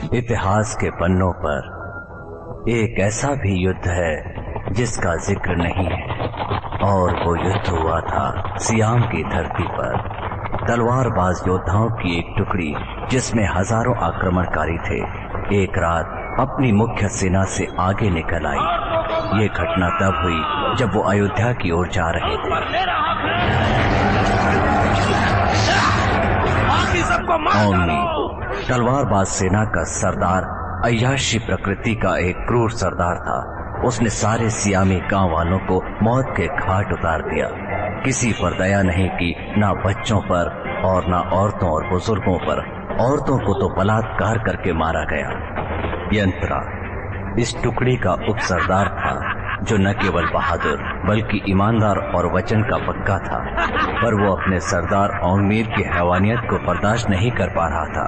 इतिहास के पन्नों पर एक ऐसा भी युद्ध है जिसका जिक्र नहीं है, और वो युद्ध हुआ था सियाम की धरती पर। तलवारबाज योद्धाओं की एक टुकड़ी जिसमें हजारों आक्रमणकारी थे, एक रात अपनी मुख्य सेना से आगे निकल आई। ये घटना तब हुई जब वो अयोध्या की ओर जा रहे थे। तलवारबाज सेना का सरदार अय्याशी प्रकृति का एक क्रूर सरदार था। उसने सारे सियामी गांव वालों को मौत के घाट उतार दिया। किसी पर दया नहीं की, ना बच्चों पर और ना औरतों और बुजुर्गों पर। औरतों को तो बलात्कार करके मारा गया। यंत्रा इस टुकड़ी का उप सरदार था, जो न केवल बहादुर बल्कि ईमानदार और वचन का पक्का था। पर वो अपने सरदार औंगमीर की हैवानियत को बर्दाश्त नहीं कर पा रहा था।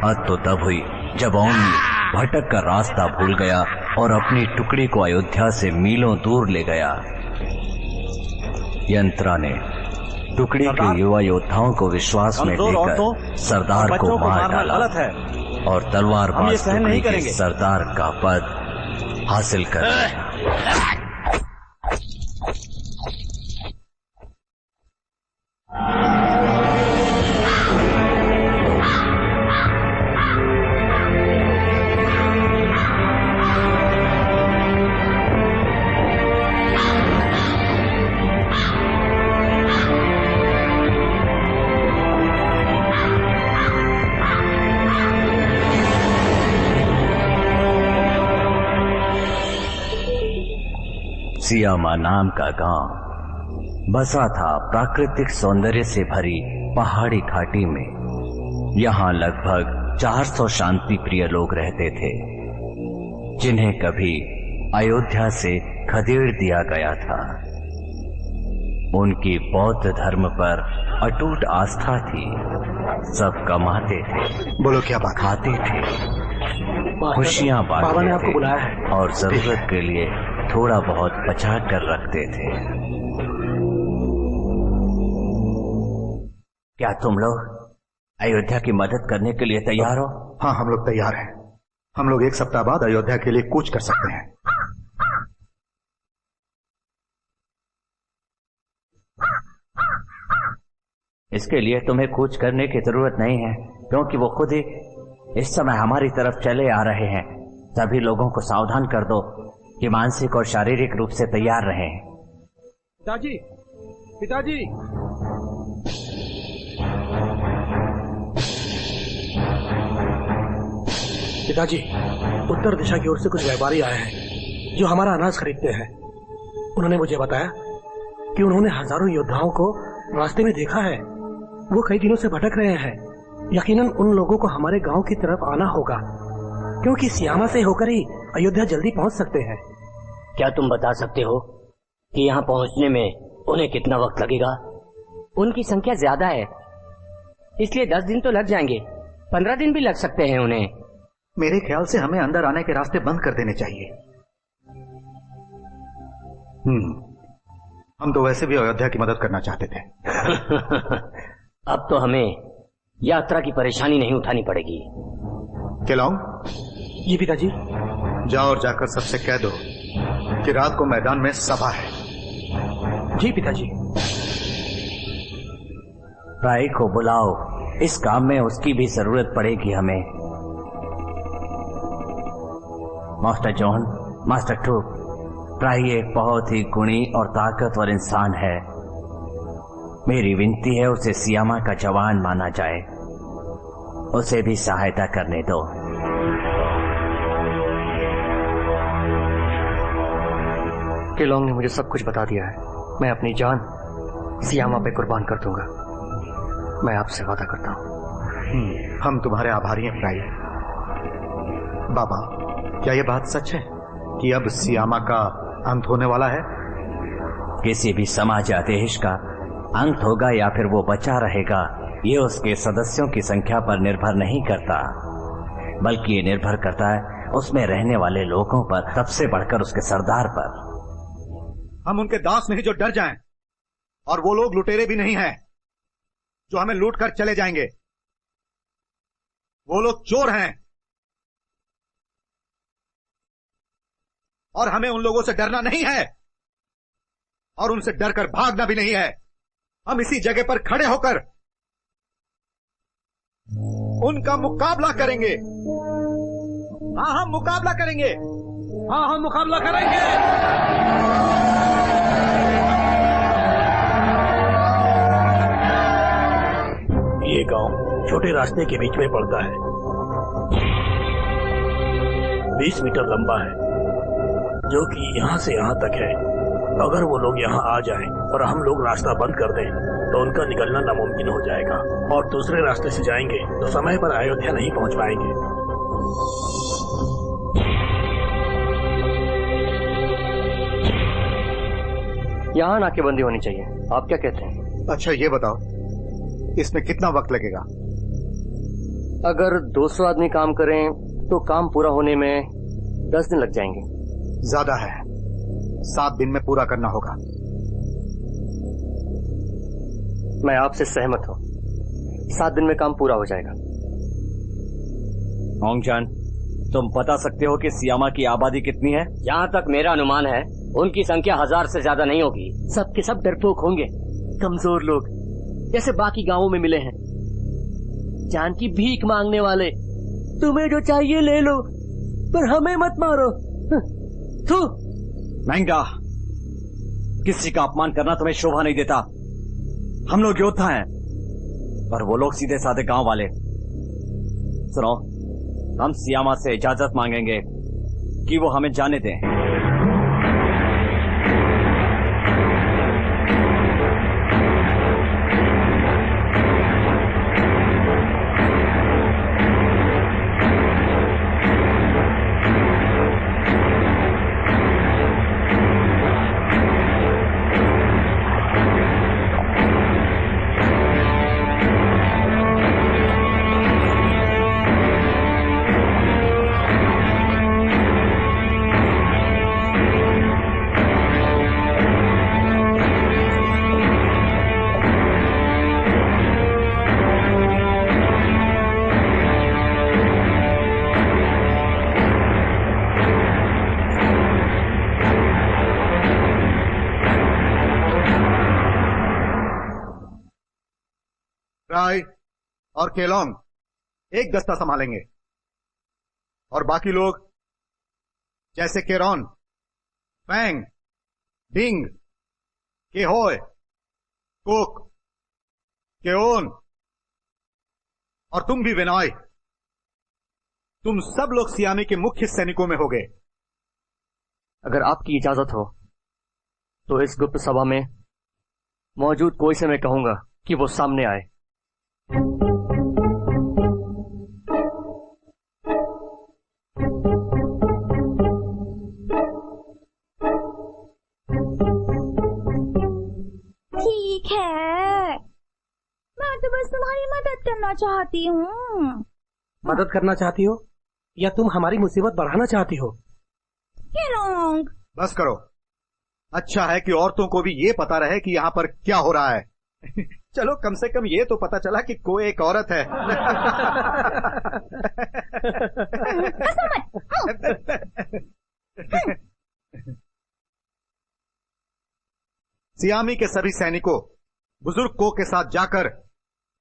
हद तो तब हुई जब औंगमीर भटक कर रास्ता भूल गया और अपनी टुकड़ी को अयोध्या से मीलों दूर ले गया। यंत्रा ने टुकड़ी के युवा योद्धाओं को विश्वास में लेकर सरदार को मार डाला और तलवारबाज टुकड़ी के सरदार का पद हासिल कर लिया। सियामा नाम का गांव बसा था प्राकृतिक सौंदर्य से भरी पहाड़ी घाटी में। यहाँ लगभग 400 शांति प्रिय लोग रहते थे, जिन्हें कभी अयोध्या से खदेड़ दिया गया था। उनकी बौद्ध धर्म पर अटूट आस्था थी। सब कमाते थे, बोलो क्या बात, खाते थे, खुशियां बांटते थे और जरूरत के लिए थोड़ा बहुत बचा कर रखते थे। क्या तुम लोग अयोध्या की मदद करने के लिए तैयार हो? हाँ, हम लोग तैयार हैं। हम लोग 1 सप्ताह बाद अयोध्या के लिए कूच कर सकते हैं। इसके लिए तुम्हें कूच करने की जरूरत नहीं है, क्योंकि वो खुद ही इस समय हमारी तरफ चले आ रहे हैं। सभी लोगों को सावधान कर दो कि मानसिक और शारीरिक रूप से तैयार रहें। पिताजी, पिताजी, पिताजी, उत्तर दिशा की ओर से कुछ व्यापारी आए हैं जो हमारा अनाज खरीदते हैं। उन्होंने मुझे बताया कि उन्होंने हजारों योद्धाओं को रास्ते में देखा है। वो कई दिनों से भटक रहे हैं। यकीनन उन लोगों को हमारे गांव की तरफ आना होगा, क्योंकि सियामा से होकर ही अयोध्या जल्दी पहुंच सकते हैं। क्या तुम बता सकते हो कि यहाँ पहुंचने में उन्हें कितना वक्त लगेगा? उनकी संख्या ज्यादा है, इसलिए 10 दिन तो लग जाएंगे। 15 दिन भी लग सकते हैं उन्हें। मेरे ख्याल से हमें अंदर आने के रास्ते बंद कर देने चाहिए। हम तो वैसे भी अयोध्या की मदद करना चाहते थे। अब तो हमें यात्रा की परेशानी नहीं उठानी पड़ेगी। केलोंग, जी पिताजी। जाओ और जाकर सबसे कह दो कि रात को मैदान में सभा है। जी पिताजी। राय को बुलाओ, इस काम में उसकी भी जरूरत पड़ेगी हमें। मास्टर जॉन, मास्टर टूप, राय एक बहुत ही गुणी और ताकतवर इंसान है। मेरी विनती है उसे सियामा का जवान माना जाए। उसे भी सहायता करने दो। केलोंग ने मुझे सब कुछ बता दिया है। मैं अपनी जान सियामा पे कुर्बान कर दूंगा। मैं आपसे वादा करता हूँ। हम तुम्हारे आभारी हैं प्राई। बाबा, क्या यह बात सच है कि अब सियामा का अंत होने वाला है? किसी भी समाज या देश का अंत होगा या फिर वो बचा रहेगा, ये उसके सदस्यों की संख्या पर निर्भर नहीं करता, बल्कि ये निर्भर करता है उसमें रहने वाले लोगों पर, सबसे बढ़कर उसके सरदार पर। हम उनके दास नहीं जो डर जाएं, और वो लोग लुटेरे भी नहीं हैं जो हमें लूट कर चले जाएंगे। वो लोग चोर हैं और हमें उन लोगों से डरना नहीं है और उनसे डरकर भागना भी नहीं है। हम इसी जगह पर खड़े होकर उनका मुकाबला करेंगे। हाँ, हम मुकाबला करेंगे। हाँ, हम मुकाबला करेंगे। ये गांव छोटे रास्ते के बीच में पड़ता है, 20 मीटर लंबा है, जो कि यहाँ से यहाँ तक है। अगर वो लोग यहाँ आ जाएं और हम लोग रास्ता बंद कर दें तो उनका निकलना नामुमकिन हो जाएगा और दूसरे रास्ते से जाएंगे तो समय पर अयोध्या नहीं पहुंच पाएंगे। यहाँ नाकेबंदी होनी चाहिए, आप क्या कहते हैं? अच्छा, ये बताओ इसमें कितना वक्त लगेगा? अगर 200 आदमी काम करें तो काम पूरा होने में 10 दिन लग जाएंगे। ज्यादा है, 7 दिन में पूरा करना होगा। मैं आपसे सहमत हूँ, 7 दिन में काम पूरा हो जाएगा। होंगजान, तुम बता सकते हो कि सियामा की आबादी कितनी है? जहाँ तक मेरा अनुमान है उनकी संख्या 1000 से ज्यादा नहीं होगी। सबके सब डरपोक होंगे, कमजोर लोग जैसे बाकी गांवों में मिले हैं, जान की भीख मांगने वाले। तुम्हें जो चाहिए ले लो पर हमें मत मारो। थू। महंगा, किसी का अपमान करना तुम्हें शोभा नहीं देता। हम लोग योद्धा हैं और वो लोग सीधे साधे गांव वाले। सुनो, हम सियामा से इजाजत मांगेंगे कि वो हमें जाने दें। राय और केलोंग एक दस्ता संभालेंगे और बाकी लोग जैसे केरोन, फैंग, डिंग, केहोय, कुक, केओन और तुम भी विनॉय, तुम सब लोग सियामी के मुख्य सैनिकों में होगे। अगर आपकी इजाजत हो तो इस गुप्त सभा में मौजूद कोई से मैं कहूंगा कि वो सामने आए। ठीक है, मैं तो बस तुम्हारी मदद करना चाहती हूँ। मदद करना चाहती हो या तुम हमारी मुसीबत बढ़ाना चाहती हो? केलोंग, बस करो। अच्छा है कि औरतों को भी ये पता रहे कि यहाँ पर क्या हो रहा है। चलो, कम से कम ये तो पता चला कि कोई एक औरत है। सियामी के सभी सैनिकों, बुजुर्ग को के साथ जाकर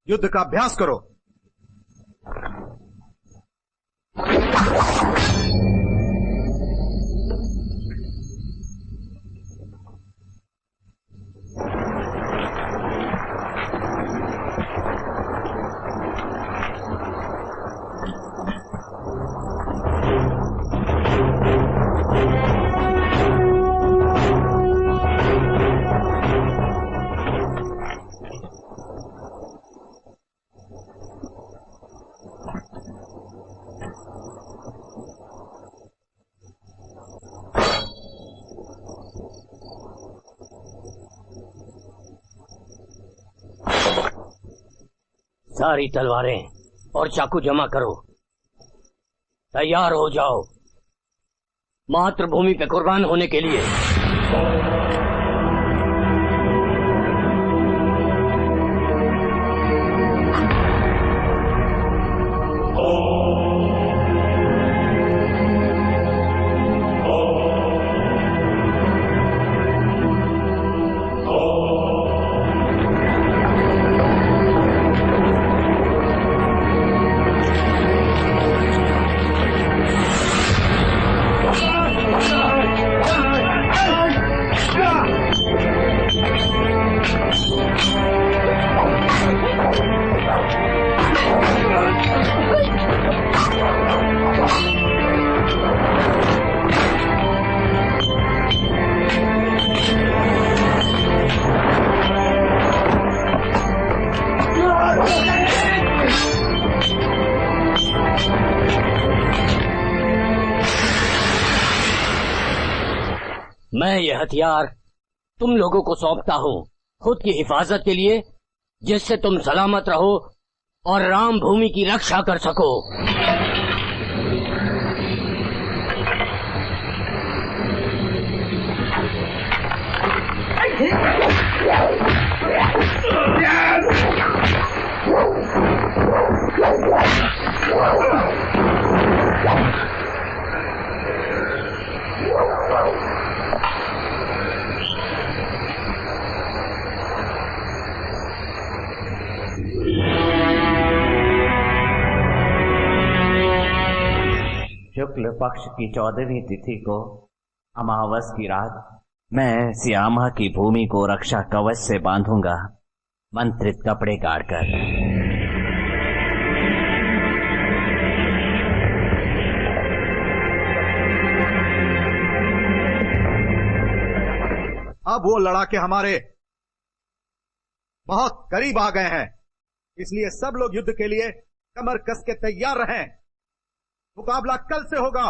युद्ध का अभ्यास करो। सारी तलवारें और चाकू जमा करो, तैयार हो जाओ मातृभूमि पे कुर्बान होने के लिए। मैं ये हथियार तुम लोगों को सौंपता हूँ खुद की हिफाजत के लिए, जिससे तुम सलामत रहो और राम भूमि की रक्षा कर सको। शुक्ल पक्ष की 14वीं तिथि को अमावस की रात मैं सियामा की भूमि को रक्षा कवच से बांधूंगा, मंत्रित कपड़े काटकर। अब वो लड़ाके हमारे बहुत करीब आ गए हैं, इसलिए सब लोग युद्ध के लिए कमर कस के तैयार रहें। मुकाबला कल से होगा।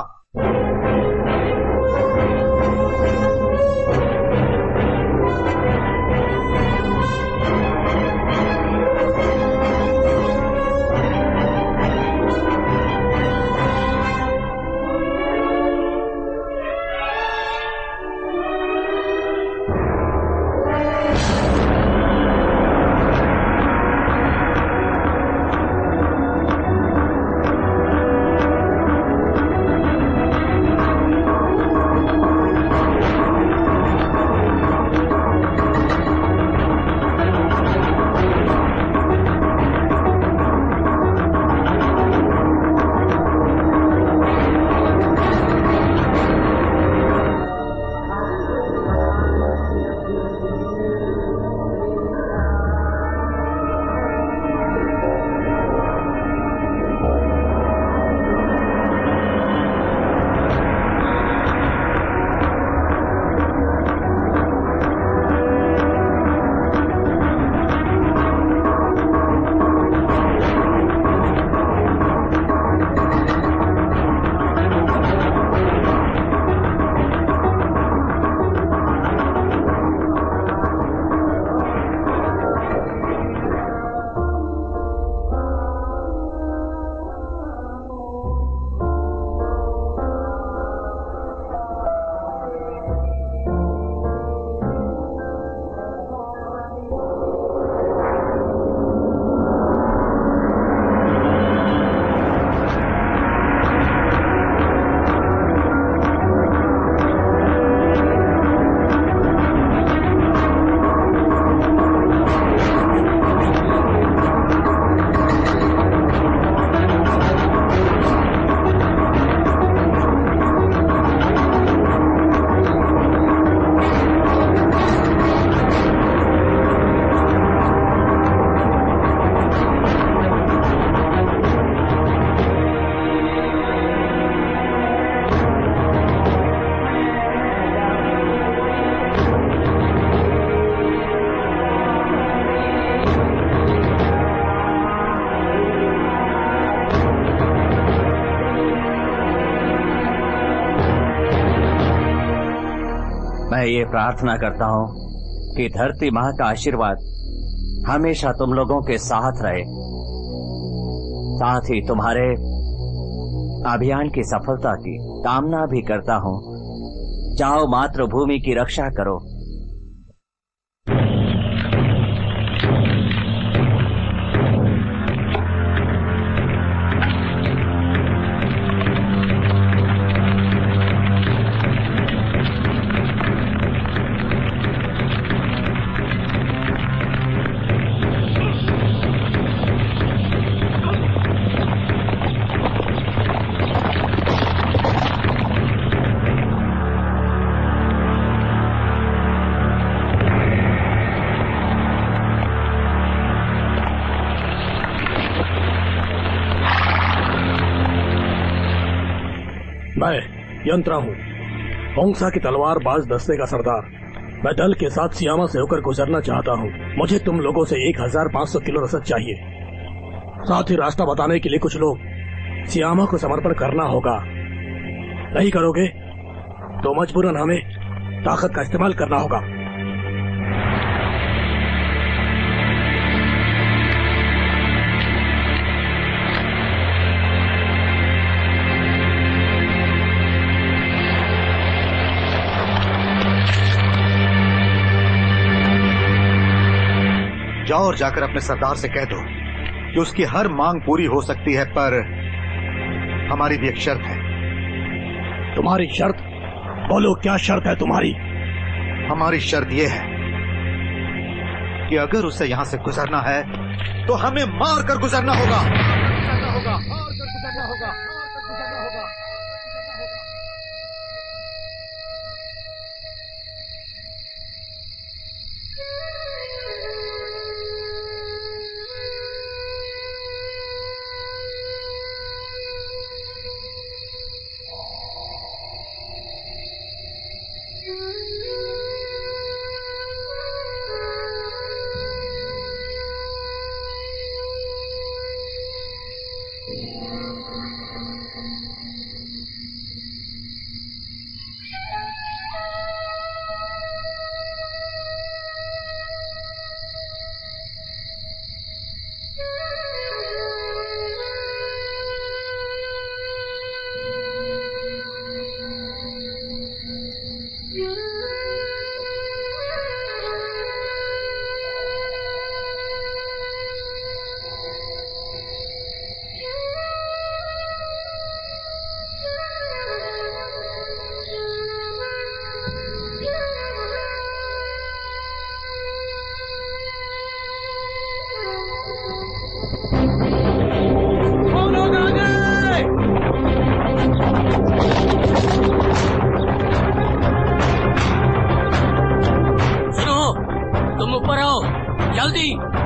मैं ये प्रार्थना करता हूँ कि धरती माँ का आशीर्वाद हमेशा तुम लोगों के साथ रहे, साथ ही तुम्हारे अभियान की सफलता की कामना भी करता हूँ। जाओ मातृभूमि की रक्षा करो। मैं यंत्रा हूँ, होंगसा की तलवार बाज दस्ते का सरदार। मैं दल के साथ सियामा से होकर गुजरना चाहता हूँ। मुझे तुम लोगों से 1500 किलो रसद चाहिए। साथ ही रास्ता बताने के लिए कुछ लोग। सियामा को समर्पण करना होगा। नहीं करोगे तो मजबूरन हमें ताकत का इस्तेमाल करना होगा। जाओ और जाकर अपने सरदार से कह दो कि उसकी हर मांग पूरी हो सकती है, पर हमारी भी एक शर्त है। तुम्हारी शर्त? बोलो, क्या शर्त है तुम्हारी? हमारी शर्त यह है कि अगर उसे यहां से गुजरना है तो हमें मार कर गुजरना होगा।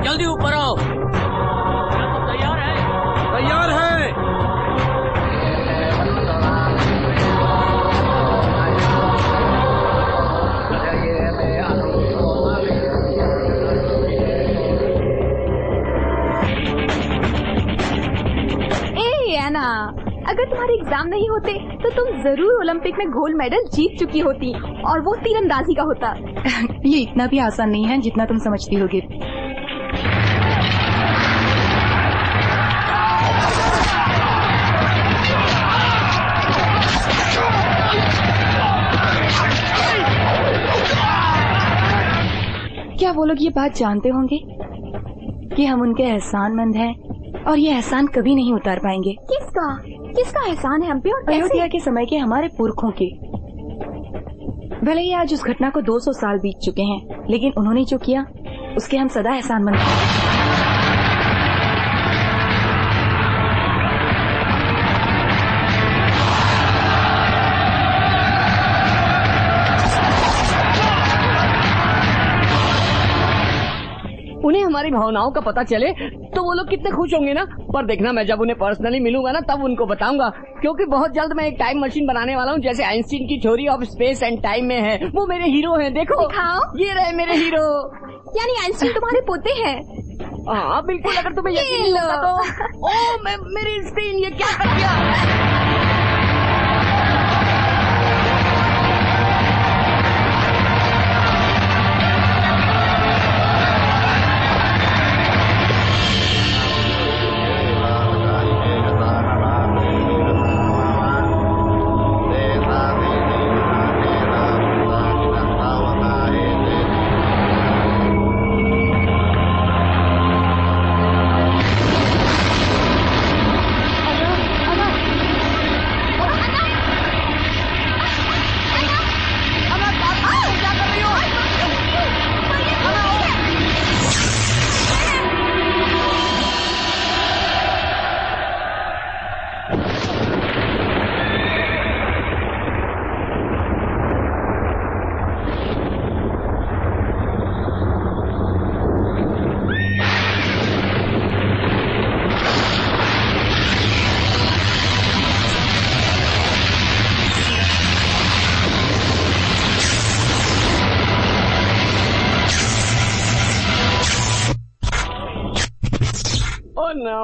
जल्दी ऊपर आओ। तैयार है? तैयार है। एना, अगर तुम्हारे एग्जाम नहीं होते तो तुम जरूर ओलंपिक में गोल्ड मेडल जीत चुकी होती, और वो तीरंदाजी का होता। ये इतना भी आसान नहीं है जितना तुम समझती होगी। क्या वो लोग ये बात जानते होंगे कि हम उनके एहसानमंद हैं और ये एहसान कभी नहीं उतार पाएंगे? किसका एहसान है हम पे? और अयोध्या के समय के हमारे पुरखों के। भले ही आज उस घटना को 200 साल बीत चुके हैं, लेकिन उन्होंने जो किया उसके हम सदा एहसानमंद हैं। उन्हें हमारी भावनाओं का पता चले तो वो लोग कितने खुश होंगे ना। पर देखना, मैं जब उन्हें पर्सनली मिलूंगा ना तब उनको बताऊंगा, क्योंकि बहुत जल्द मैं एक टाइम मशीन बनाने वाला हूँ, जैसे आइंस्टीन की theory of space and time में है। वो मेरे हीरो हैं, देखो दिखाओ। ये रहे मेरे हीरो। यानी आइंस्टीन तुम्हारे पोते हैं? हाँ बिल्कुल, अगर तुम्हें यकीन नहीं होता तो। ओ मेरी स्क्रीन, ये क्या कर दिया?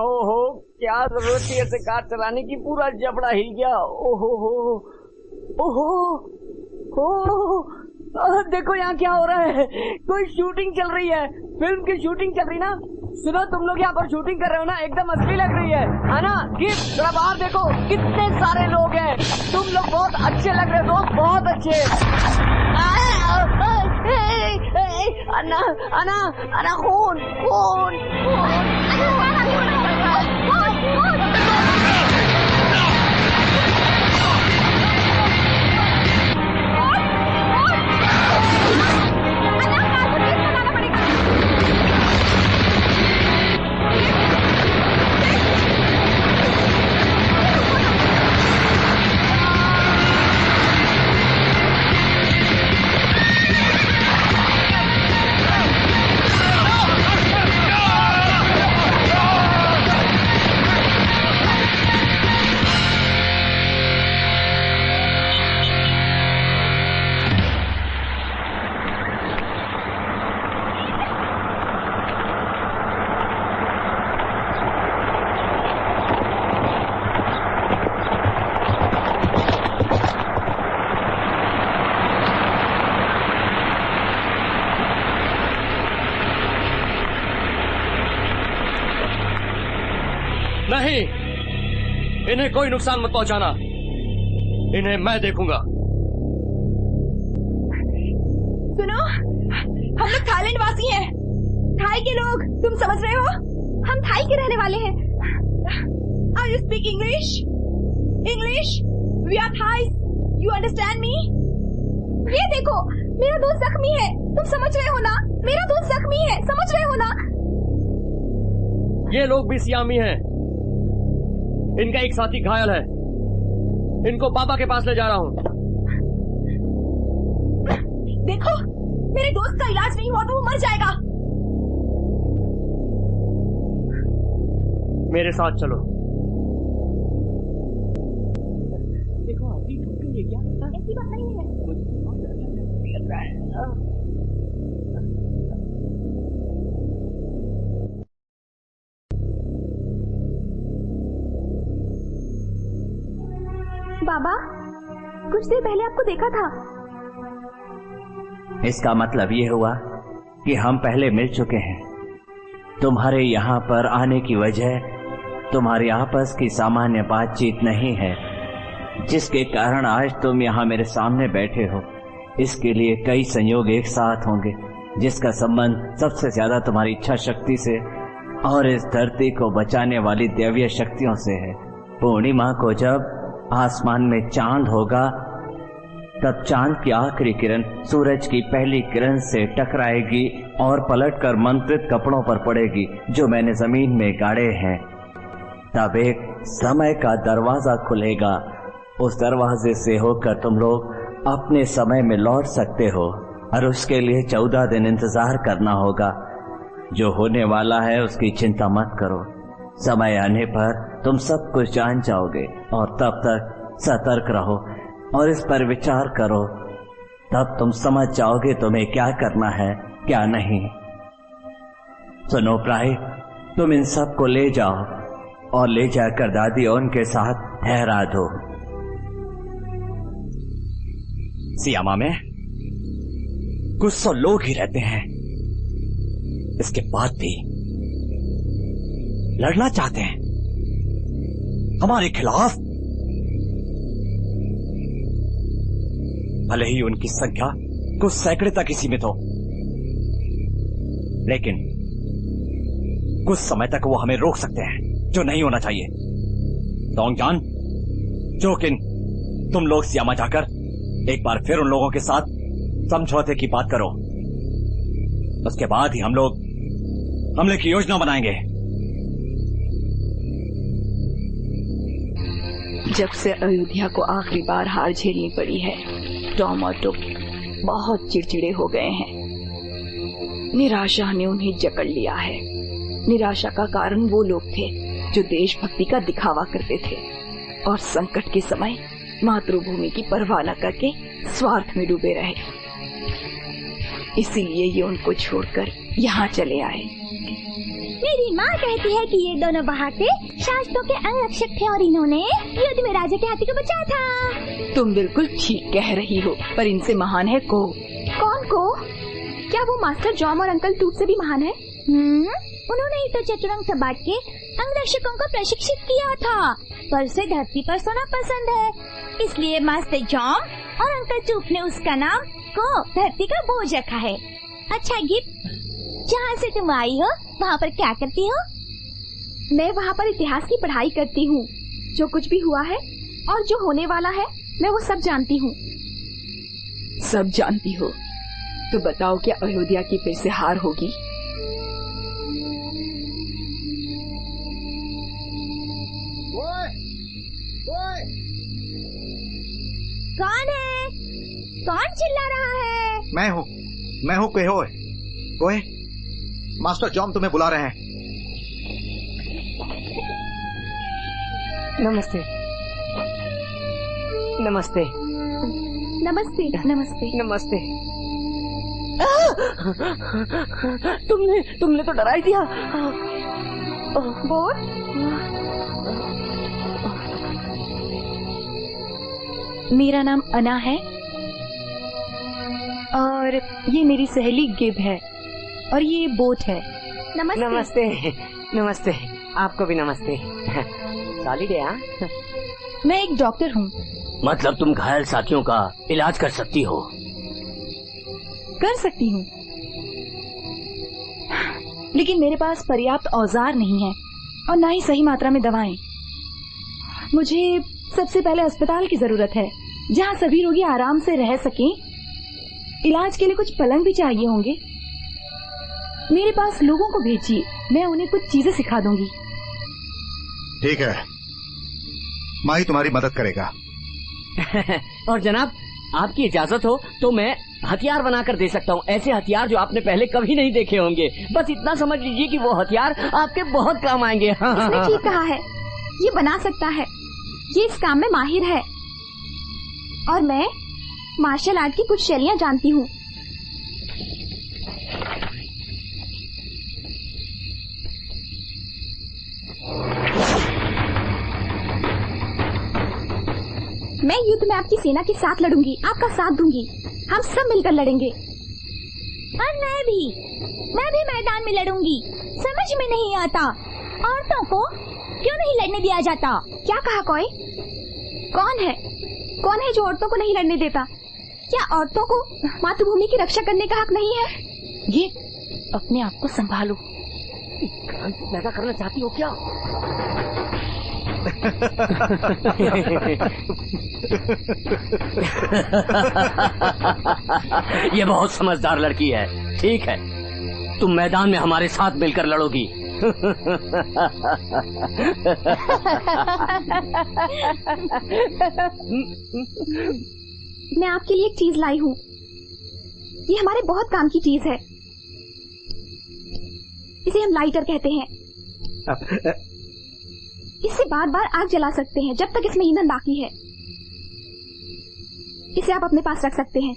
ओहो, क्या जरूरत थी ऐसे कार चलाने की? पूरा जबड़ा हिल गया। ओहो हो, ओहो हो, देखो यहाँ क्या हो रहा है, कोई शूटिंग चल रही है, फिल्म की शूटिंग चल रही ना। सुनो, तुम लोग यहाँ पर शूटिंग कर रहे हो ना, एकदम असली लग रही है ना? गिफ्ट थोड़ा बाहर देखो, कितने सारे लोग हैं। तुम लोग बहुत अच्छे लग रहे हो दोस्त, बहुत अच्छे। अन्ना अन्ना अन्ना, खून खून नहीं, इन्हें कोई नुकसान मत पहुंचाना, इन्हें मैं देखूंगा। सुनो, हम लोग थाईलैंड वासी हैं, थाई के लोग, तुम समझ रहे हो? हम थाई के रहने वाले हैं। Are you speak English? English? We are Thais. You understand me? ये देखो, मेरा दोस्त जख्मी है, तुम समझ रहे हो ना? मेरा दोस्त जख्मी है, समझ रहे हो ना? ये लोग भी सियामी हैं। इनका एक साथी घायल है, इनको पापा के पास ले जा रहा हूँ। देखो, मेरे दोस्त का इलाज नहीं हुआ तो वो मर जाएगा। मेरे साथ चलो। देखो, अभी क्या ऐसी बात नहीं है। बाबा, कुछ देर पहले आपको देखा था। इसका मतलब ये हुआ कि हम पहले मिल चुके हैं। तुम्हारे यहाँ पर आने की वजह तुम्हारी आपस की सामान्य बातचीत नहीं है, जिसके कारण आज तुम यहाँ मेरे सामने बैठे हो। इसके लिए कई संयोग एक साथ होंगे, जिसका संबंध सबसे ज्यादा तुम्हारी इच्छा शक्ति से और इस धरती को बचाने वाली दैवीय शक्तियों से है। पूर्णिमा को जब आसमान में चांद होगा, तब चांद की आखिरी किरण सूरज की पहली किरण से टकराएगी और पलटकर मंत्रित कपड़ों पर पड़ेगी जो मैंने जमीन में गाड़े हैं। तब एक समय का दरवाजा खुलेगा, उस दरवाजे से होकर तुम लोग अपने समय में लौट सकते हो, और उसके लिए 14 दिन इंतजार करना होगा। जो होने वाला है उसकी चिंता मत करो, समय आने पर तुम सब कुछ जान जाओगे, और तब तक सतर्क रहो और इस पर विचार करो। तब तुम समझ जाओगे तुम्हें क्या करना है क्या नहीं। सुनो प्राय, तुम इन सब को ले जाओ और ले जाकर दादी और उनके साथ ठहरा दो। सियामा में कुछ 100 लोग ही रहते हैं, इसके बाद भी लड़ना चाहते हैं हमारे खिलाफ। भले ही उनकी संख्या कुछ सैकड़े तक ही सीमित हो, लेकिन कुछ समय तक वो हमें रोक सकते हैं, जो नहीं होना चाहिए। डोंगजान, जोकिन, तुम लोग सियामा जाकर एक बार फिर उन लोगों के साथ समझौते की बात करो, उसके बाद ही हम लोग हमले की योजना बनाएंगे। जब से अयोध्या को आखिरी बार हार झेलनी पड़ी है, टॉम और टुक बहुत चिड़चिड़े हो गए हैं। निराशा ने उन्हें जकड़ लिया है। निराशा का कारण वो लोग थे जो देशभक्ति का दिखावा करते थे और संकट के समय मातृभूमि की परवाह न करके स्वार्थ में डूबे रहे। इसीलिए ये उनको छोड़कर यहाँ चले आए। मेरी माँ कहती है कि ये दोनों बहाते शास्त्रों के अंगरक्षक थे और इन्होंने युद्ध में राजा के हाथी को बचाया था। तुम बिल्कुल ठीक कह रही हो, पर इनसे महान है को। क्या वो मास्टर जॉम और अंकल टूट से भी महान है? उन्होंने ही तो चतुरंग टबाक के अंगरक्षकों को प्रशिक्षित किया था, पर उसे धरती पर सोना पसंद है, इसलिए मास्टर जॉम और अंकल टूप ने उसका नाम को धरती का बोझ रखा है। अच्छा गिप, जहाँ से तुम आई हो वहाँ पर क्या करती हो? मैं वहाँ पर इतिहास की पढ़ाई करती हूँ। जो कुछ भी हुआ है और जो होने वाला है मैं वो सब जानती हूँ। सब जानती हो तो बताओ, क्या अयोध्या की फिर से हार होगी? कौन है? कौन चिल्ला रहा है? मैं हूँ कोए। कोए, मास्टर जॉम तुम्हें बुला रहे हैं। नमस्ते। नमस्ते। नमस्ते। नमस्ते। नमस्ते। तुमने तो डरा ही दिया। बोट, मेरा नाम अना है और ये मेरी सहेली गिब है और ये बोट है। नमस्ते। नमस्ते। नमस्ते। आपको भी नमस्ते। सॉलिड है। हाँ, मैं एक डॉक्टर हूँ। मतलब तुम घायल साथियों का इलाज कर सकती हो? कर सकती हूँ, लेकिन मेरे पास पर्याप्त औजार नहीं है और ना ही सही मात्रा में दवाएं। मुझे सबसे पहले अस्पताल की जरूरत है जहाँ सभी रोगी आराम से रह सकें। इलाज के लिए कुछ पलंग भी चाहिए होंगे। मेरे पास लोगों को भेजिए, मैं उन्हें कुछ चीजें सिखा दूंगी। ठीक है, माही तुम्हारी मदद करेगा। और जनाब, आपकी इजाजत हो तो मैं हथियार बनाकर दे सकता हूँ, ऐसे हथियार जो आपने पहले कभी नहीं देखे होंगे। बस इतना समझ लीजिए कि वो हथियार आपके बहुत काम आएंगे। इसने ठीक कहा है, ये बना सकता है, ये इस काम में माहिर है और मैं मार्शल आर्ट की कुछ शैलियाँ जानती हूँ। मैं युद्ध में आपकी सेना के साथ लड़ूंगी, आपका साथ दूंगी, हम सब मिलकर लड़ेंगे। और मैं भी मैदान में लड़ूंगी। समझ में नहीं आता, औरतों को क्यों नहीं लड़ने दिया जाता? क्या कहा कोई? कौन है जो औरतों को नहीं लड़ने देता? क्या औरतों को मातृभूमि की रक्षा करने का हक नहीं है? ये अपने आप को संभालो। क्रांति पैदा करना चाहती हो क्या? ये बहुत समझदार लड़की है। ठीक है, तुम मैदान में हमारे साथ मिलकर लड़ोगी। मैं आपके लिए एक चीज लाई हूँ, ये हमारे बहुत काम की चीज है। इसे हम लाइटर कहते हैं। इससे बार बार आग जला सकते हैं जब तक इसमें ईंधन बाकी है। इसे आप अपने पास रख सकते हैं।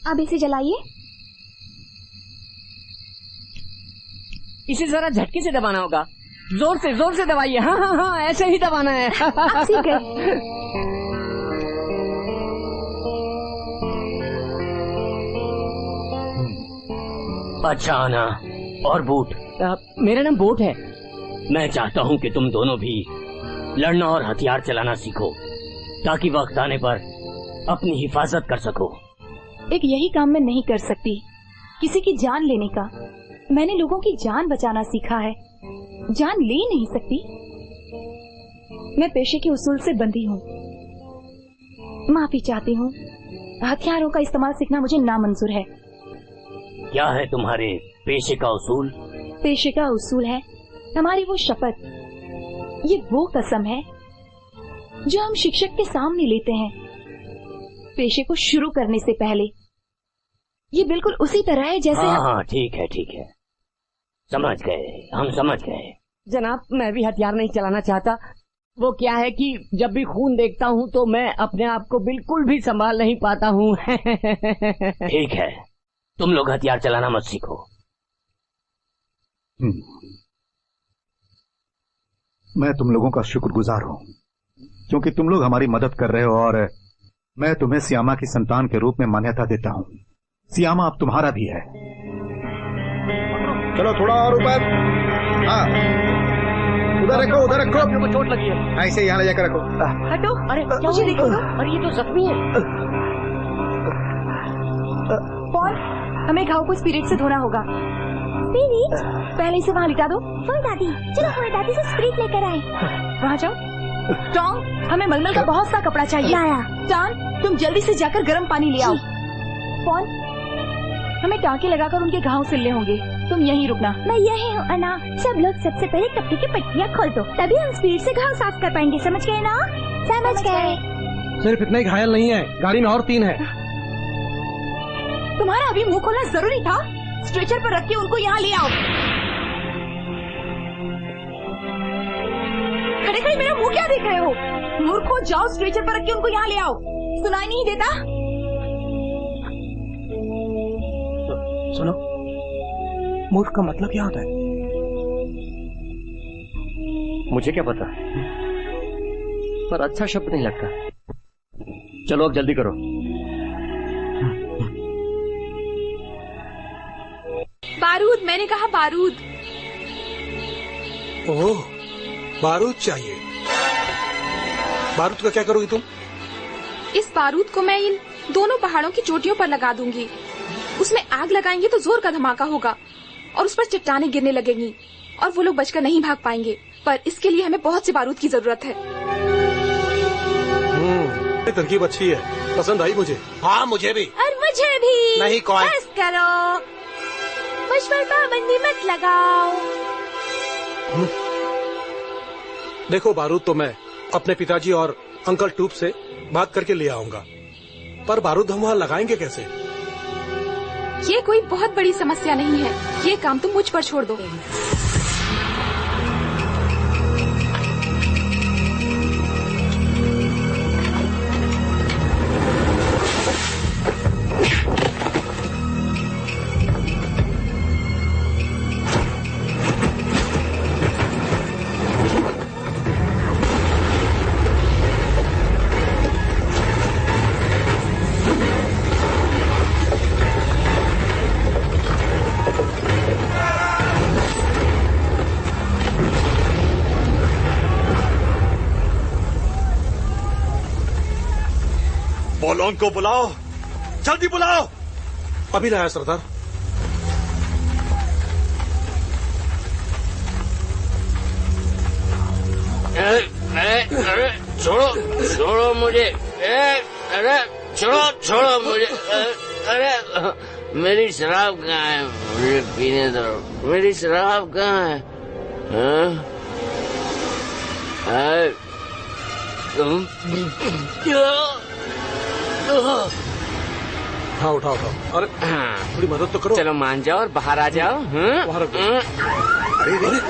अब इसे जलाइए। इसे जरा झटके से दबाना होगा, जोर से दबाइए। हाँ हाँ हाँ, ऐसे ही दबाना है। आप सीख गए। अच्छा आना, और बूट? मेरा नाम बोट है। मैं चाहता हूँ कि तुम दोनों भी लड़ना और हथियार चलाना सीखो, ताकि वक्त आने पर अपनी हिफाजत कर सको। एक यही काम मैं नहीं कर सकती, किसी की जान लेने का। मैंने लोगों की जान बचाना सीखा है, जान ले नहीं सकती। मैं पेशे के उसूल से बंधी हूँ। माफी चाहती हूँ, हथियारों का इस्तेमाल सीखना मुझे नामंजूर है। क्या है तुम्हारे पेशे का उसूल? पेशे का उसूल है हमारी वो शपथ, ये वो कसम है जो हम शिक्षक के सामने लेते हैं पेशे को शुरू करने से पहले। ये बिल्कुल उसी तरह है जैसे हाँ, ठीक है, समझ गए, हम समझ गए। जनाब, मैं भी हथियार नहीं चलाना चाहता। वो क्या है कि जब भी खून देखता हूँ तो मैं अपने आप को बिल्कुल भी संभाल नहीं पाता हूँ। ठीक है, तुम लोग हथियार चलाना मत सीखो। मैं तुम लोगों का शुक्रगुजार हूँ, क्योंकि तुम लोग हमारी मदद कर रहे हो और मैं तुम्हें सियामा की संतान के रूप में मान्यता देता हूँ। सियामा अब तुम्हारा भी है। चलो थोड़ा और ऊपर। हाँ, उधर रखो, उधर रखो। को चोट लगी है। ऐसे यहाँ ले जाकर रखो। हटो। अरे मुझे देखो। अरे ये तो जख्मी है। पॉल, हमें घाव को स्पिरिट से धोना होगा। स्पिरिट? पहले इसे वहाँ लिटा दो। होए दादी, चलो होए दादी से स्पिरिट लेकर आए। वहाँ जाओ। टॉम, हमें मलमल का बहुत सा कपड़ा चाहिए। लाया। टॉम, तुम जल्दी से जाकर गर्म पानी ले आओ। पॉल, हमें टाँके लगाकर उनके घाव सिलने होंगे। तुम यहीं रुकना। मैं यही हूँ अना। सब लोग सबसे पहले कपड़े की पट्टियाँ खोल दो, तभी हम स्पीड से घाव साफ कर पाएंगे। समझ गए ना? समझ गए। सिर्फ इतने ही घायल नहीं है, गाड़ी में और 3 है। तुम्हारा अभी मुंह खोलना जरूरी था। स्ट्रेचर पर रख के उनको यहाँ ले आओ। खड़े खड़े मेरा मुंह क्या देख रहे हो? मूर्खों, जाओ स्ट्रेचर पर रख के उनको यहाँ ले आओ। सुनाई नहीं देता? सुनो, मूर्ख का मतलब क्या होता है? मुझे क्या पता, पर अच्छा शब्द नहीं लगता। चलो अब जल्दी करो। बारूद, मैंने कहा बारूद। ओह, बारूद चाहिए। बारूद का क्या करोगी तुम? इस बारूद को मैं इन दोनों पहाड़ों की चोटियों पर लगा दूंगी। उसमें आग लगाएंगे तो जोर का धमाका होगा और उस पर चट्टानें गिरने लगेंगी और वो लोग बचकर नहीं भाग पाएंगे। पर इसके लिए हमें बहुत से बारूद की जरूरत है। तरकीब अच्छी है, पसंद आई मुझे। हाँ, मुझे भी। और मुझे भी। नहीं कौन? बस करो, मुझ पर पाबंदी मत लगाओ। देखो बारूद तो मैं अपने पिताजी और अंकल टूप से बात करके ले आऊंगा, पर बारूद हम वहाँ लगाएंगे कैसे? ये कोई बहुत बड़ी समस्या नहीं है। ये काम तुम मुझ पर छोड़ दो। बोलोन को बुलाओ, जल्दी बुलाओ। अभी लाया सरदार। अरे छोड़ो छोड़ो मुझे। अरे छोड़ो मुझे। अरे मेरी शराब कहाँ है? मुझे पीने दो। मेरी शराब कहाँ है? हाँ, उठाओ। अरे थोड़ी मदद तो करो। चलो मान जाओ और बाहर आ जाओ। बाहर अरे ये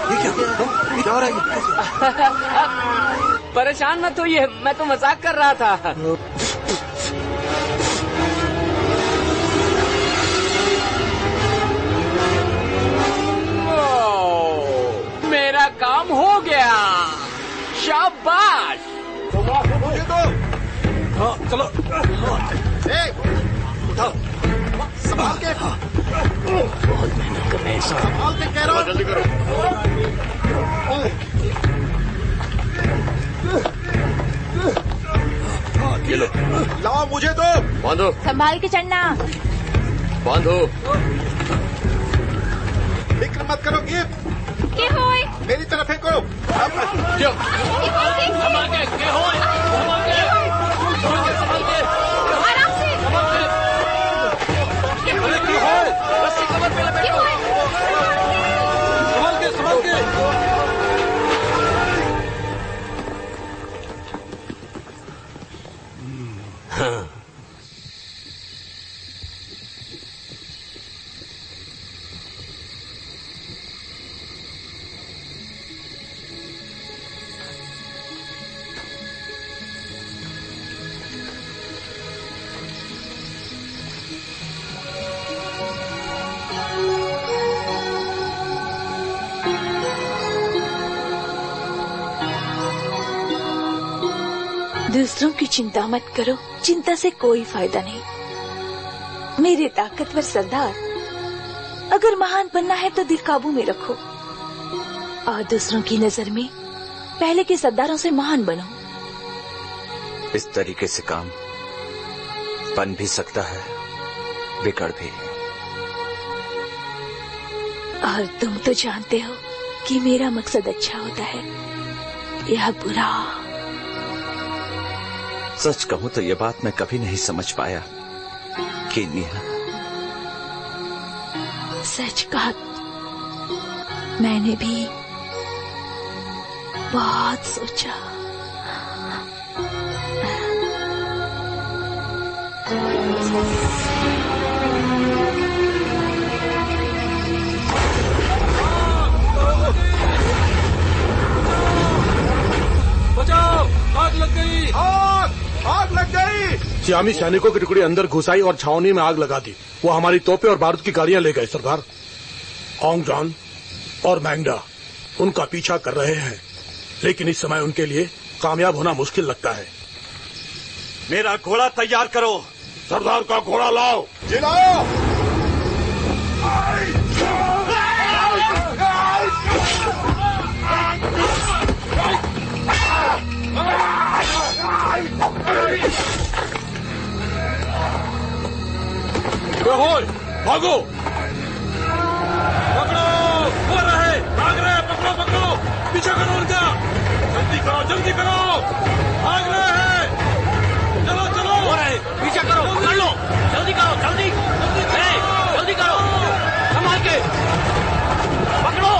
क्या हो रहा है? परेशान मत होइए, मैं तो मजाक कर रहा था। मेरा काम हो गया। शाबाश। मुझे तो हाँ, चलो। उठाओ, संभाल के। बहुत मेहनत कर रहे हैं। संभाल के कह रहा हूं। जल्दी करो। ये लो, लाओ मुझे तो। बांधो संभाल के चढ़ना। बांधो। फिक्र मत करो, गिर। के होए? मेरी तरफ फेंको। आराम से। रस्सी कमर पे लपेटो। संभाल के। दूसरों की चिंता मत करो, चिंता से कोई फायदा नहीं। मेरे ताकतवर सरदार, अगर महान बनना है तो दिल काबू में रखो और दूसरों की नजर में पहले के सरदारों से महान बनो। इस तरीके से काम बन भी सकता है, बिगड़ भी। और तुम तो जानते हो कि मेरा मकसद अच्छा होता है या बुरा। सच कहूं तो ये बात मैं कभी नहीं समझ पाया कि नेहा। सच कहा, मैंने भी बहुत सोचा। बचाओ, आग लग गई! आग लग गई! सियामी सैनिकों की टुकड़ी अंदर घुसाई और छावनी में आग लगा दी। वो हमारी तोपें और बारूद की गाड़ियां ले गए सरदार। ओंग जॉन और मैंगडा उनका पीछा कर रहे हैं, लेकिन इस समय उनके लिए कामयाब होना मुश्किल लगता है। मेरा घोड़ा तैयार करो। सरदार का घोड़ा लाओ। जिलाओ! भागो! पकड़ो! वो रहे, भाग रहे, पकड़ो पकड़ो! पीछे करो उनका! जल्दी करो! भाग रहे हैं! चलो चलो! हो रहे, पीछे करो, पकड़ लो! जल्दी करो, जल्दी करो! संभाल के! पकड़ो!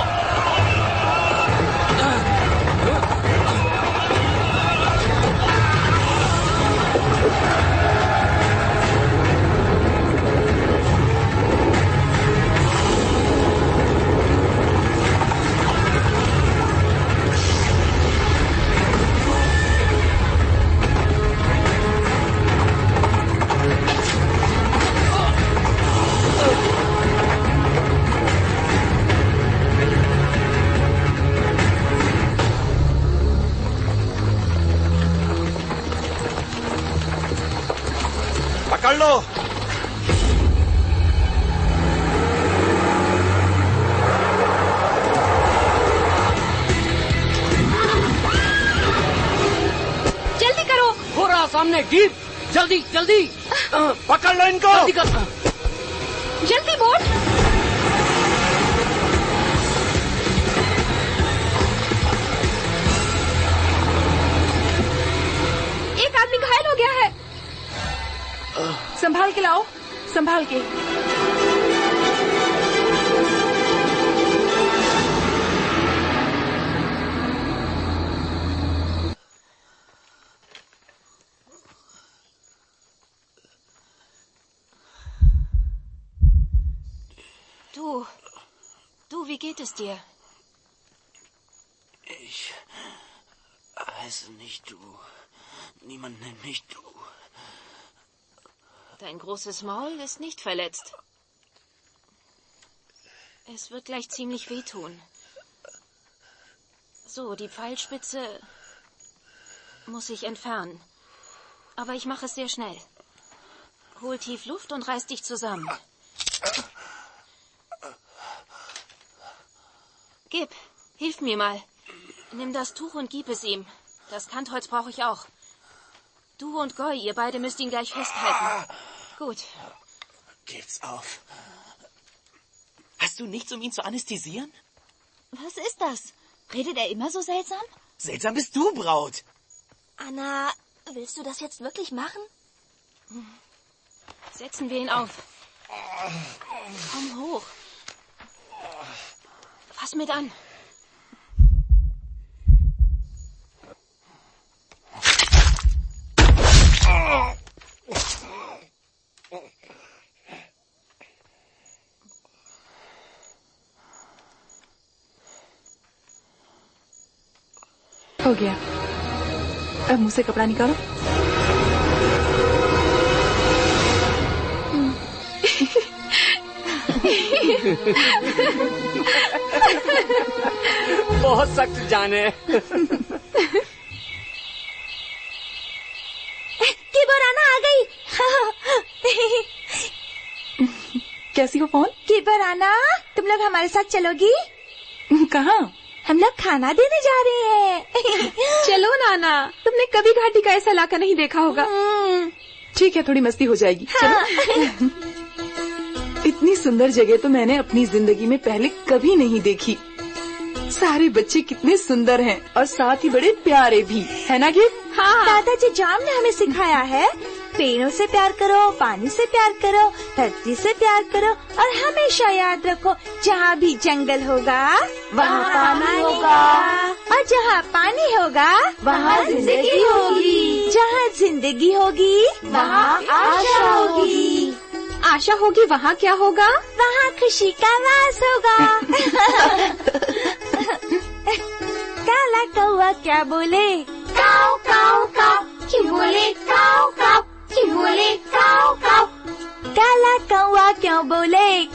पकड़ लो! जल्दी करो! हो रहा सामने जीप! जल्दी जल्दी! पकड़ लो इनको! जल्दी कर! जल्दी बोट! एक आदमी घायल हो गया है। संभाल के लाओ, संभाल के। Du, wie geht es dir? Ich heiße nicht du. Niemand nennt mich du. Dein großes Maul ist nicht verletzt. Es wird gleich ziemlich wehtun. So, die Pfeilspitze muss ich entfernen. Aber ich mache es sehr schnell. Hol tief Luft und reiß dich zusammen. Gib, hilf mir mal. Nimm das Tuch und gib es ihm. Das Kantholz brauche ich auch. Du und Goy, ihr beide müsst ihn gleich festhalten. Gut. Geb's auf. Hast du nichts, um ihn zu anästhesieren? Was ist das? Redet er immer so seltsam? Seltsam bist du, Braut. Anna, willst du das jetzt wirklich machen? Setzen wir ihn auf. Komm hoch. Fass mit an. हो गया। अब मुंह से कपड़ा निकालो। बहुत सख्त जान है। कैसी हो फोन? कीपर आना, तुम लोग हमारे साथ चलोगी? कहाँ? हम लोग खाना देने जा रहे हैं। चलो नाना, तुमने कभी घाटी का ऐसा इलाका नहीं देखा होगा। ठीक है, थोड़ी मस्ती हो जाएगी। चलो। इतनी सुंदर जगह तो मैंने अपनी जिंदगी में पहले कभी नहीं देखी। सारे बच्चे कितने सुंदर हैं और साथ ही बड़े प्यारे भी, है ना गिर? हाँ। दादाजी जॉन ने हमें सिखाया है, पेड़ों से प्यार करो, पानी से प्यार करो, धरती से प्यार करो और हमेशा याद रखो, जहाँ भी जंगल होगा वहाँ पानी होगा और जहाँ पानी होगा वहाँ जिंदगी होगी। जहाँ जिंदगी होगी वहाँ आशा होगी। आशा होगी वहाँ क्या होगा? वहाँ खुशी का वास होगा। काला कौवा क्या बोले? काऊ काऊ काऊ। क्यों बोले काऊ काऊ? क्यों बोले काऊ काऊ? काला कौवा क्यों बोले?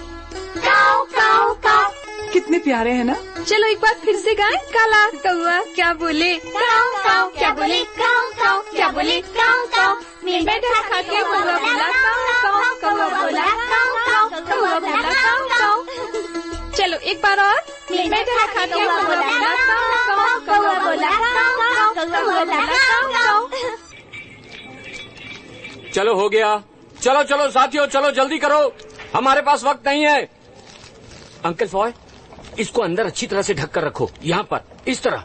काऊ काऊ काऊ। कितने प्यारे हैं ना? चलो एक बार फिर से गाएं। काला कौवा क्या बोले? काऊ काऊ क्या बोले? काऊ काऊ क्या बोले? काऊ काऊ। बैठा खा के कौवा बोला काऊ काऊ, कौवा बोला काऊ काऊ, कौवा बोला काऊ काऊ। चलो एक बार और। बैठा खा के कौवा बोला काऊ काऊ, कौवा बोला काऊ काऊ, कौवा बोला काऊ काऊ। चलो हो गया। चलो चलो साथियों, चलो जल्दी करो, हमारे पास वक्त नहीं है। अंकल फॉय, इसको अंदर अच्छी तरह से ढक कर रखो, यहाँ पर इस तरह।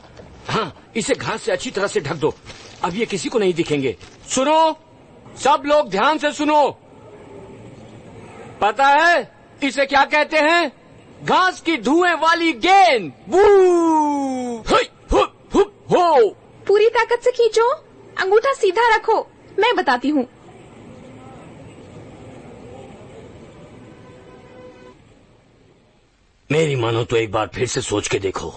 हाँ, इसे घास से अच्छी तरह से ढक दो, अब ये किसी को नहीं दिखेंगे। सुनो, सब लोग ध्यान से सुनो। पता है इसे क्या कहते हैं? घास की धुएं वाली गेंद। हो। पूरी ताकत से खींचो, अंगूठा सीधा रखो, मैं बताती हूँ। मेरी मानो तो एक बार फिर से सोच के देखो।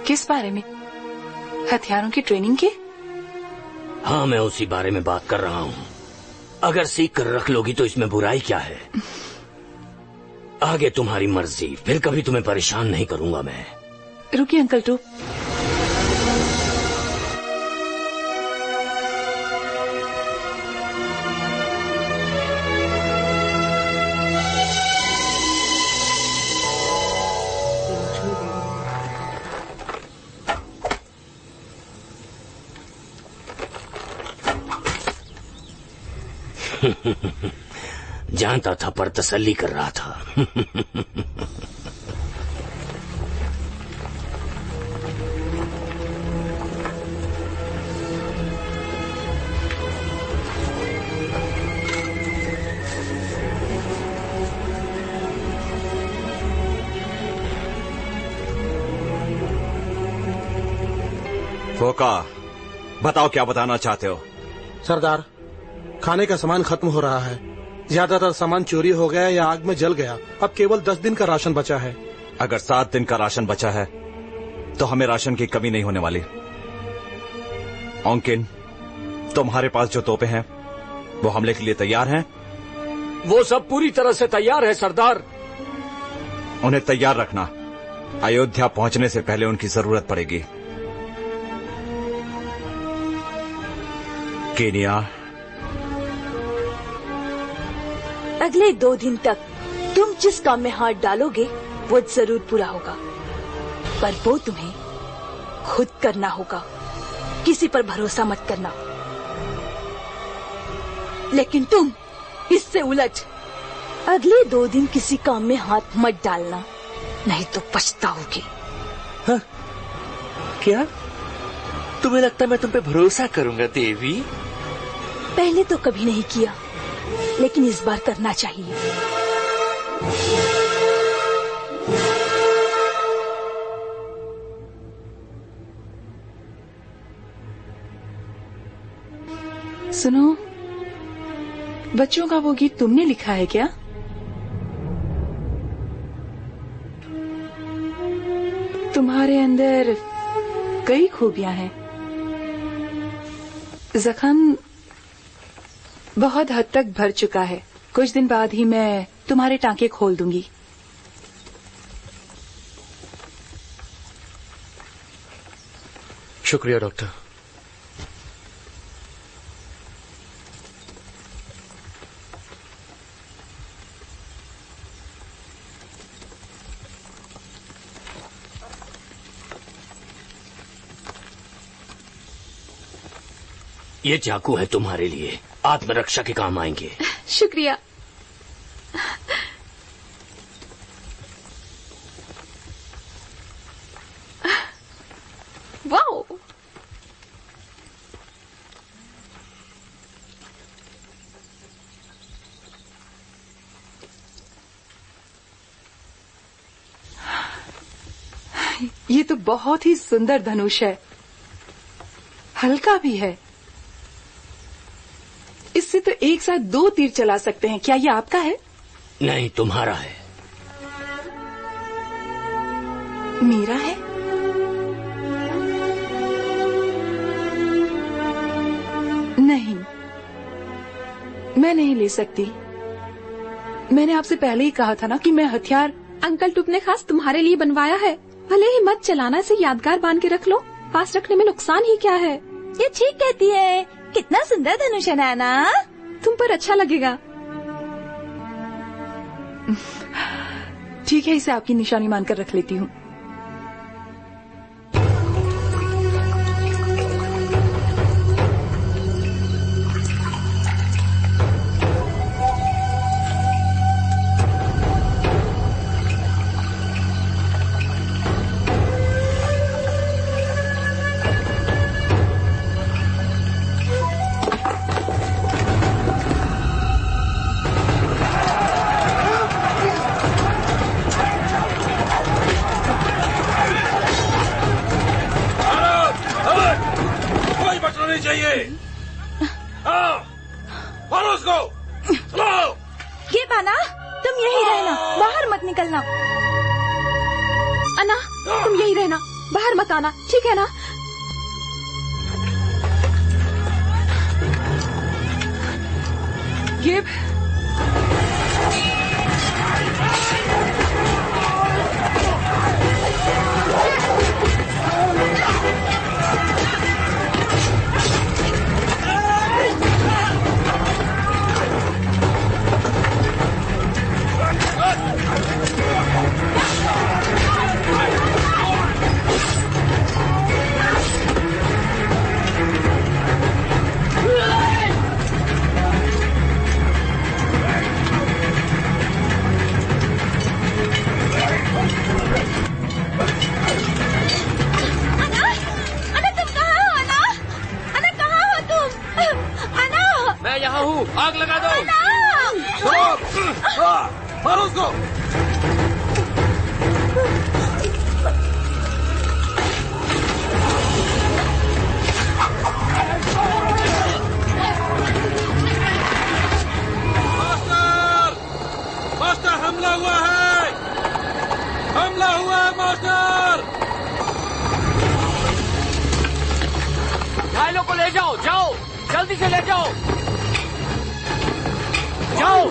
किस बारे में? हथियारों की ट्रेनिंग के? हाँ, मैं उसी बारे में बात कर रहा हूँ। अगर सीख कर रख लोगी तो इसमें बुराई क्या है? आगे तुम्हारी मर्जी, फिर कभी तुम्हें परेशान नहीं करूंगा मैं। रुकिए अंकल टू। जानता था पर तसल्ली कर रहा था। फोका, बताओ क्या बताना चाहते हो? सरदार, खाने का सामान खत्म हो रहा है। ज्यादातर सामान चोरी हो गया या आग में जल गया। अब केवल 10 दिन का राशन बचा है। अगर 7 दिन का राशन बचा है तो हमें राशन की कमी नहीं होने वाली। ऑंकिन, तुम्हारे पास जो तोपें हैं वो हमले के लिए तैयार हैं? वो सब पूरी तरह से तैयार है सरदार। उन्हें तैयार रखना, अयोध्या पहुंचने से पहले उनकी जरूरत पड़ेगी। केनिया, अगले 2 दिन तक तुम जिस काम में हाथ डालोगे वो जरूर पूरा होगा, पर वो तुम्हें खुद करना होगा। किसी पर भरोसा मत करना। लेकिन तुम इससे उलट अगले 2 दिन किसी काम में हाथ मत डालना, नहीं तो पछताओगे। हाँ? क्या तुम्हें लगता मैं तुम पे भरोसा करूंगा देवी? पहले तो कभी नहीं किया, लेकिन इस बार करना चाहिए। सुनो, बच्चों का वो गीत तुमने लिखा है क्या? तुम्हारे अंदर कई खूबियां हैं। जख्म बहुत हद तक भर चुका है। कुछ दिन बाद ही मैं तुम्हारे टांके खोल दूंगी। शुक्रिया डॉक्टर। ये चाकू है तुम्हारे लिए, आत्मरक्षा के काम आएंगे। शुक्रिया। वाओ, ये तो बहुत ही सुंदर धनुष है, हल्का भी है। इससे तो एक साथ 2 तीर चला सकते हैं। क्या ये आपका है? नहीं, तुम्हारा है। मेरा है? नहीं, मैं नहीं ले सकती। मैंने आपसे पहले ही कहा था ना कि मैं हथियार। अंकल टुप ने खास तुम्हारे लिए बनवाया है। भले ही मत चलाना, इसे यादगार बांध के रख लो। पास रखने में नुकसान ही क्या है? ये ठीक कहती है। कितना सुंदर धनुष है नैना। तुम पर अच्छा लगेगा। ठीक है, इसे आपकी निशानी मानकर रख लेती हूँ। ये बाना, तुम यही रहना, बाहर मत निकलना। अन्ना, तुम यही रहना, बाहर मत आना, ठीक है ना? ये आग लगा दो। मारो उसको। मास्टर, हमला हुआ है, हमला हुआ है मास्टर। घायलों को ले जाओ, जाओ जल्दी से ले जाओ, जाओ।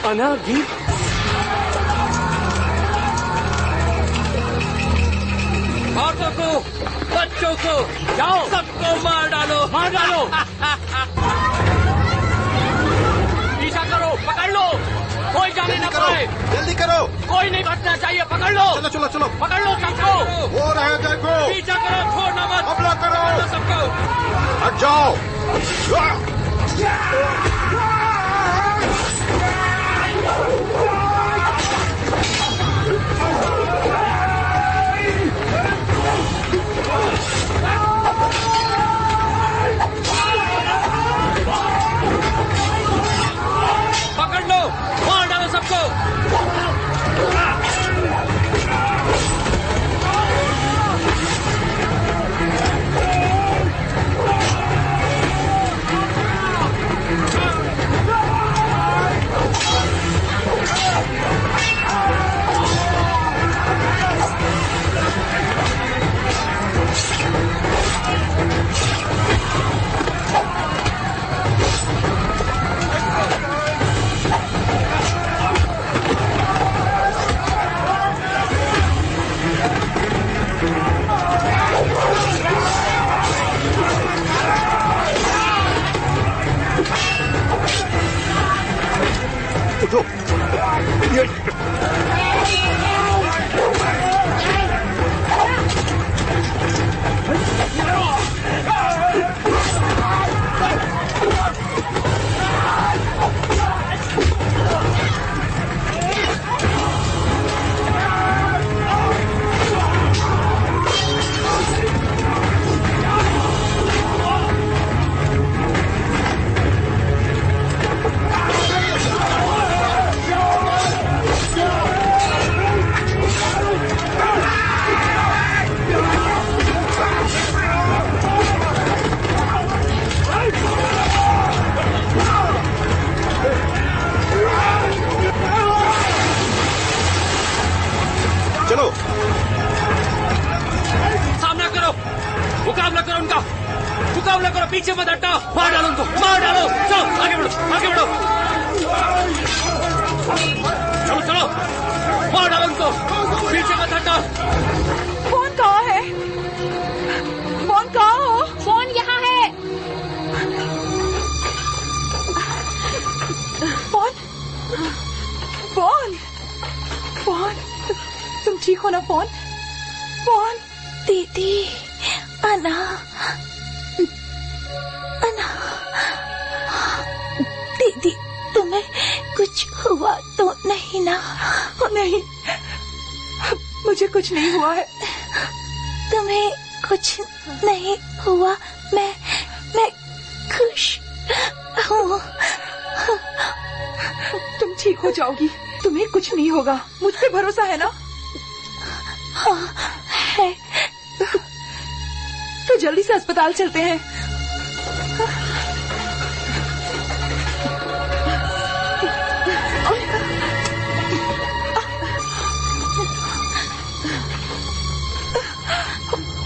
अन्ना, गीत औरतों को, बच्चों को, जाओ, सबको मार डालो, मार डालो। पीछा करो, पकड़ लो, कोई जाने न पाए। जल्दी करो, कोई नहीं बचना चाहिए, पकड़ लो। चलो चलो चलो, पकड़ लो सबको। वो रहे देखो, पीछा करो, छोड़ना मत, हमला करो सबको। हट जाओ। पकड़ लो, मार डालो सबको। सामना करो, मुकाबला करो उनका, मुकाबला करो, पीछे मत हटो, मार डालो उनको, मार डालो, चलो आगे बढ़ो, आगे बढ़ो, चलो चलो, मार डालो उनको, पीछे मत हटो। फोन कहाँ है? फोन कहाँ हो? फोन यहाँ है। फोन फोन फोन, तुम ठीक हो ना? Phone phone. दीदी, अना, अना, दीदी तुम्हें कुछ हुआ तो नहीं ना? नहीं, मुझे कुछ नहीं हुआ है। तुम्हें कुछ नहीं हुआ? मैं खुश हूँ। तुम ठीक हो जाओगी, तुम्हें कुछ नहीं होगा, मुझ पे भरोसा है ना? हाँ है। तो जल्दी से अस्पताल चलते हैं।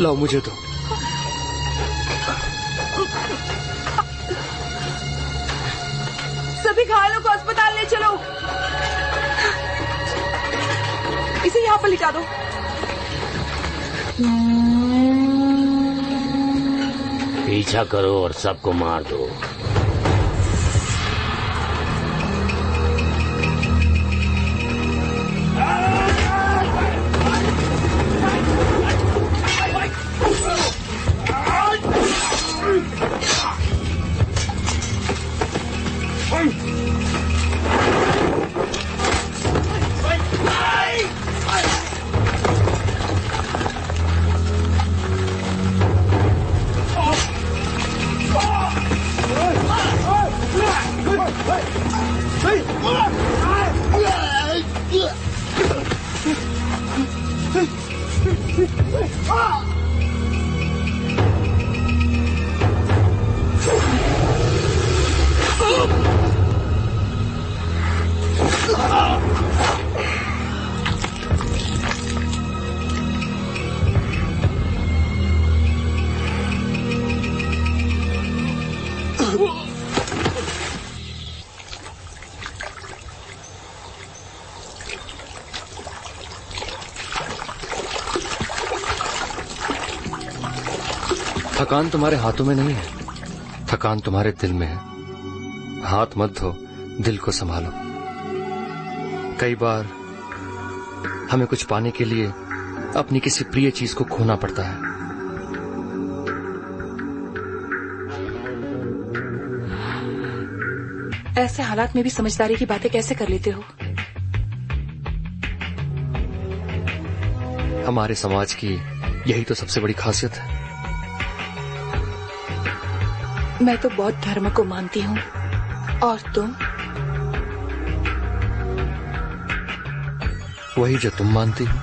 लाओ मुझे तो। सभी घायलों को अस्पताल ले चलो। इसे यहाँ पर लिटा दो। पीछा करो और सबको मार दो। थकान तुम्हारे हाथों में नहीं है, थकान तुम्हारे दिल में है। हाथ मत धो, दिल को संभालो। कई बार हमें कुछ पाने के लिए अपनी किसी प्रिय चीज को खोना पड़ता है। ऐसे हालात में भी समझदारी की बातें कैसे कर लेते हो? हमारे समाज की यही तो सबसे बड़ी खासियत है। मैं तो बौद्ध धर्म को मानती हूँ, और तुम? वही जो तुम मानती हो।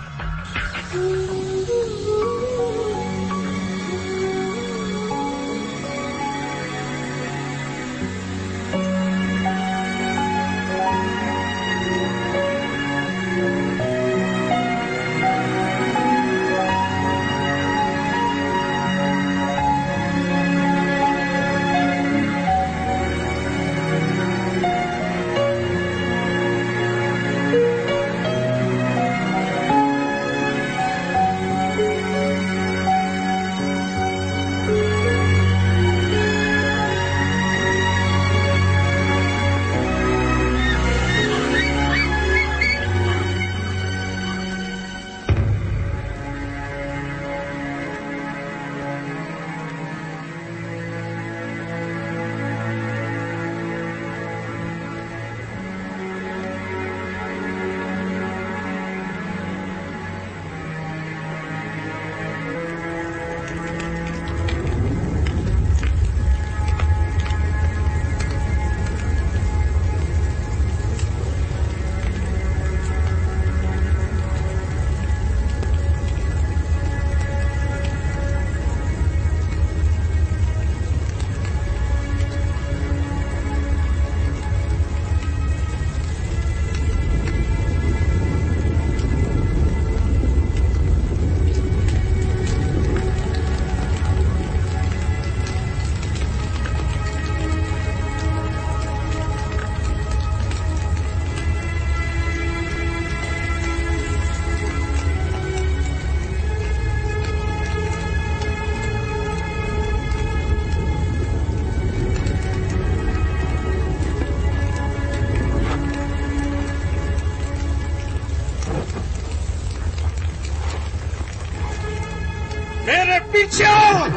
मेरे पीछे आओ।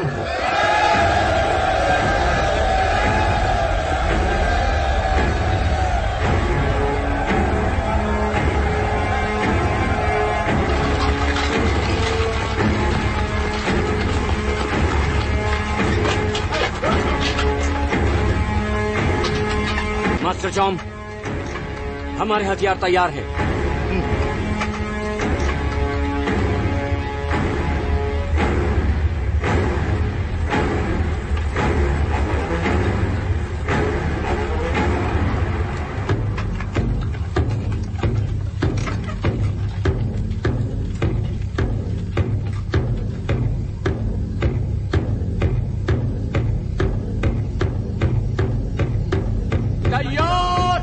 मास्टर जॉम, हमारे हथियार तैयार हैं। तैयार।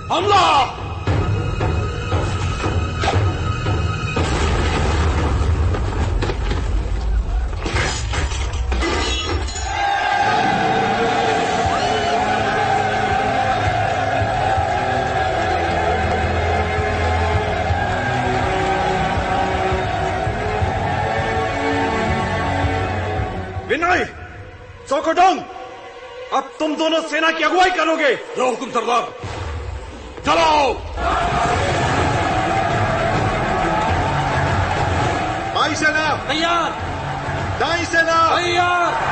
हमला। विनय, सोकोडोंग, अब तुम दोनों सेना की अगुवाई करोगे। जो हुकुम सरदार। चलो। बाई सेना तैयार। दाई सेना तैयार।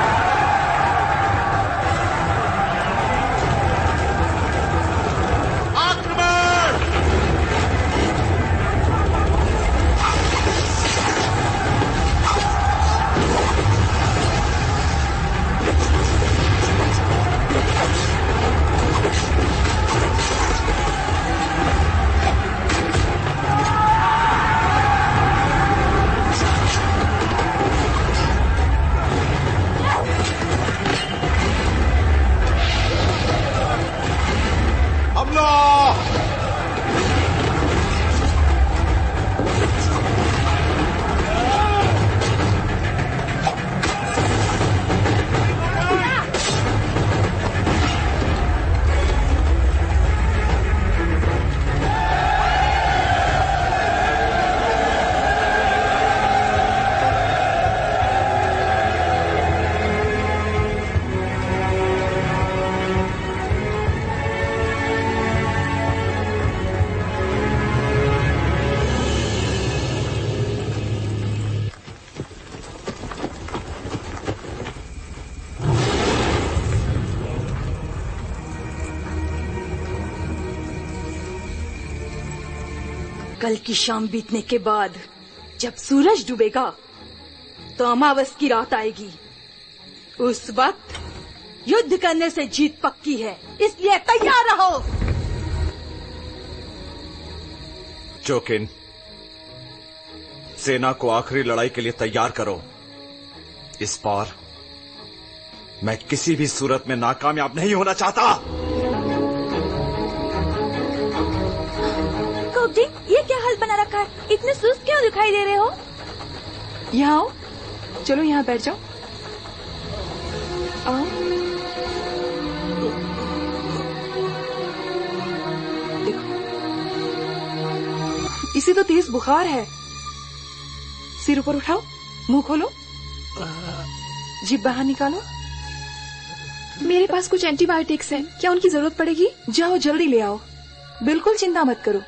कल की शाम बीतने के बाद जब सूरज डूबेगा तो अमावस की रात आएगी। उस वक्त युद्ध करने से जीत पक्की है, इसलिए तैयार रहो। जोकिन, सेना को आखिरी लड़ाई के लिए तैयार करो। इस बार मैं किसी भी सूरत में नाकामयाब नहीं होना चाहता। कोबजी, ये क्या हाल बना रखा है? इतने सुस्त क्यों दिखाई दे रहे हो? यहाँ आओ, चलो यहाँ बैठ जाओ। आओ। देखो, इसे तो तेज बुखार है। सिर ऊपर उठाओ, मुंह खोलो, जीभ बाहर निकालो। मेरे पास कुछ एंटीबायोटिक्स हैं, क्या उनकी जरूरत पड़ेगी? जाओ जल्दी ले आओ। बिल्कुल चिंता मत करो,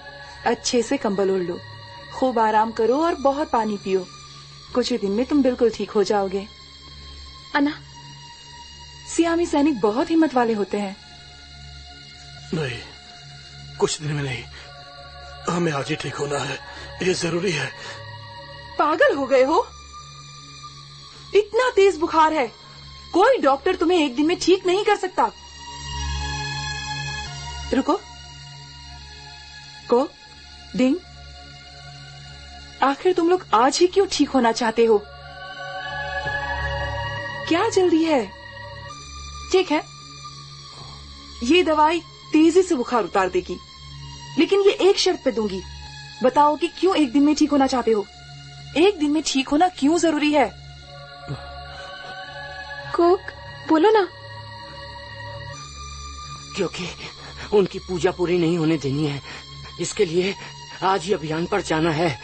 अच्छे से कंबल ओढ़ लो, खूब आराम करो और बहुत पानी पियो। कुछ ही दिन में तुम बिल्कुल ठीक हो जाओगे। अन्ना, सियामी सैनिक बहुत हिम्मत वाले होते हैं। नहीं, कुछ दिन में नहीं, हमें आज ही ठीक होना है, ये जरूरी है। पागल हो गए हो? इतना तेज बुखार है, कोई डॉक्टर तुम्हें एक दिन में ठीक नहीं कर सकता। रुको, को, डिंग, आखिर तुम लोग आज ही क्यों ठीक होना चाहते हो? क्या जल्दी है? ठीक है, ये दवाई तेजी से बुखार उतार देगी, लेकिन ये एक शर्त पे दूंगी। बताओ कि क्यों एक दिन में ठीक होना चाहते हो? एक दिन में ठीक होना क्यों जरूरी है? कोक, बोलो ना। क्योंकि उनकी पूजा पूरी नहीं होने देनी है, इसके लिए आज ही अभियान पर जाना है।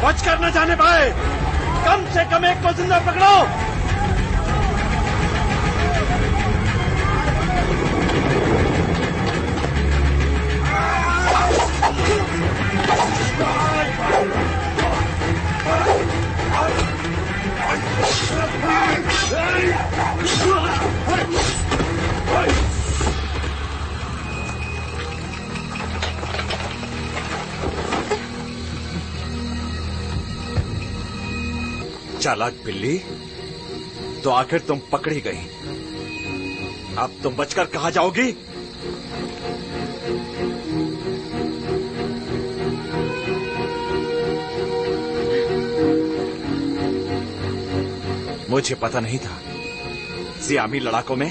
बचकर न जाने पाए, कम से कम एक को जिंदा पकड़ो। चालाक बिल्ली, तो आखिर तुम पकड़ी गई। अब तुम बचकर कहाँ जाओगी? मुझे पता नहीं था सियामी लड़ाकों में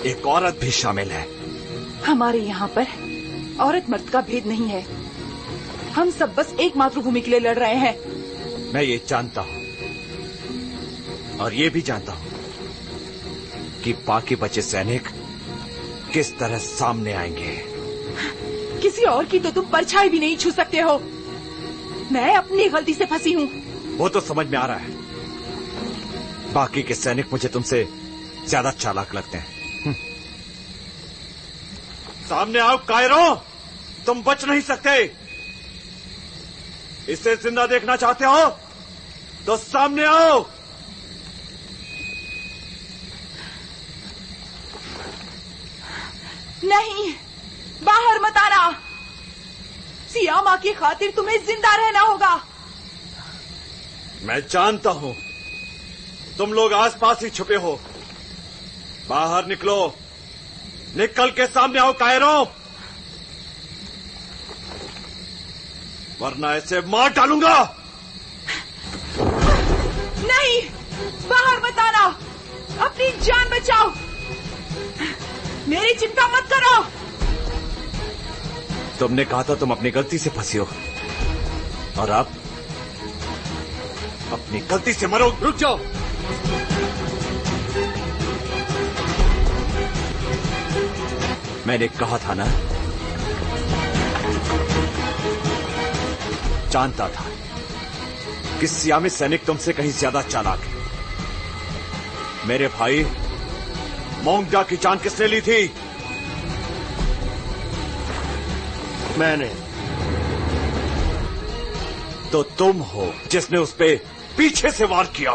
एक औरत भी शामिल है। हमारे यहाँ पर औरत मर्द का भेद नहीं है, हम सब बस एक मातृभूमि के लिए लड़ रहे हैं। मैं ये जानता हूं और ये भी जानता हूं कि बाकी बचे सैनिक किस तरह सामने आएंगे। किसी और की तो तुम परछाई भी नहीं छू सकते हो। मैं अपनी गलती से फंसी हूँ। वो तो समझ में आ रहा है, बाकी के सैनिक मुझे तुमसे ज्यादा चालाक लगते हैं। सामने आओ कायरो, तुम बच नहीं सकते। इसे जिंदा देखना चाहते हो तो सामने आओ। नहीं, बाहर मत आना। सियामा की खातिर तुम्हें जिंदा रहना होगा। मैं जानता हूं तुम लोग आसपास ही छुपे हो। बाहर निकलो, निकल के सामने आओ कायरो, वरना ऐसे मार डालूंगा। नहीं, बाहर मत आना, अपनी जान बचाओ। मेरी चिंता मत करो। तुमने कहा था तुम अपनी गलती से फंसी हो, और अब अपनी गलती से मरो। रुक जाओ। मैंने कहा था ना, जानता था कि सियामी सैनिक तुमसे कहीं ज्यादा चालाक है। मेरे भाई मोंगजा की जान किसने ली थी? मैंने। तो तुम हो जिसने उस पे पीछे से वार किया।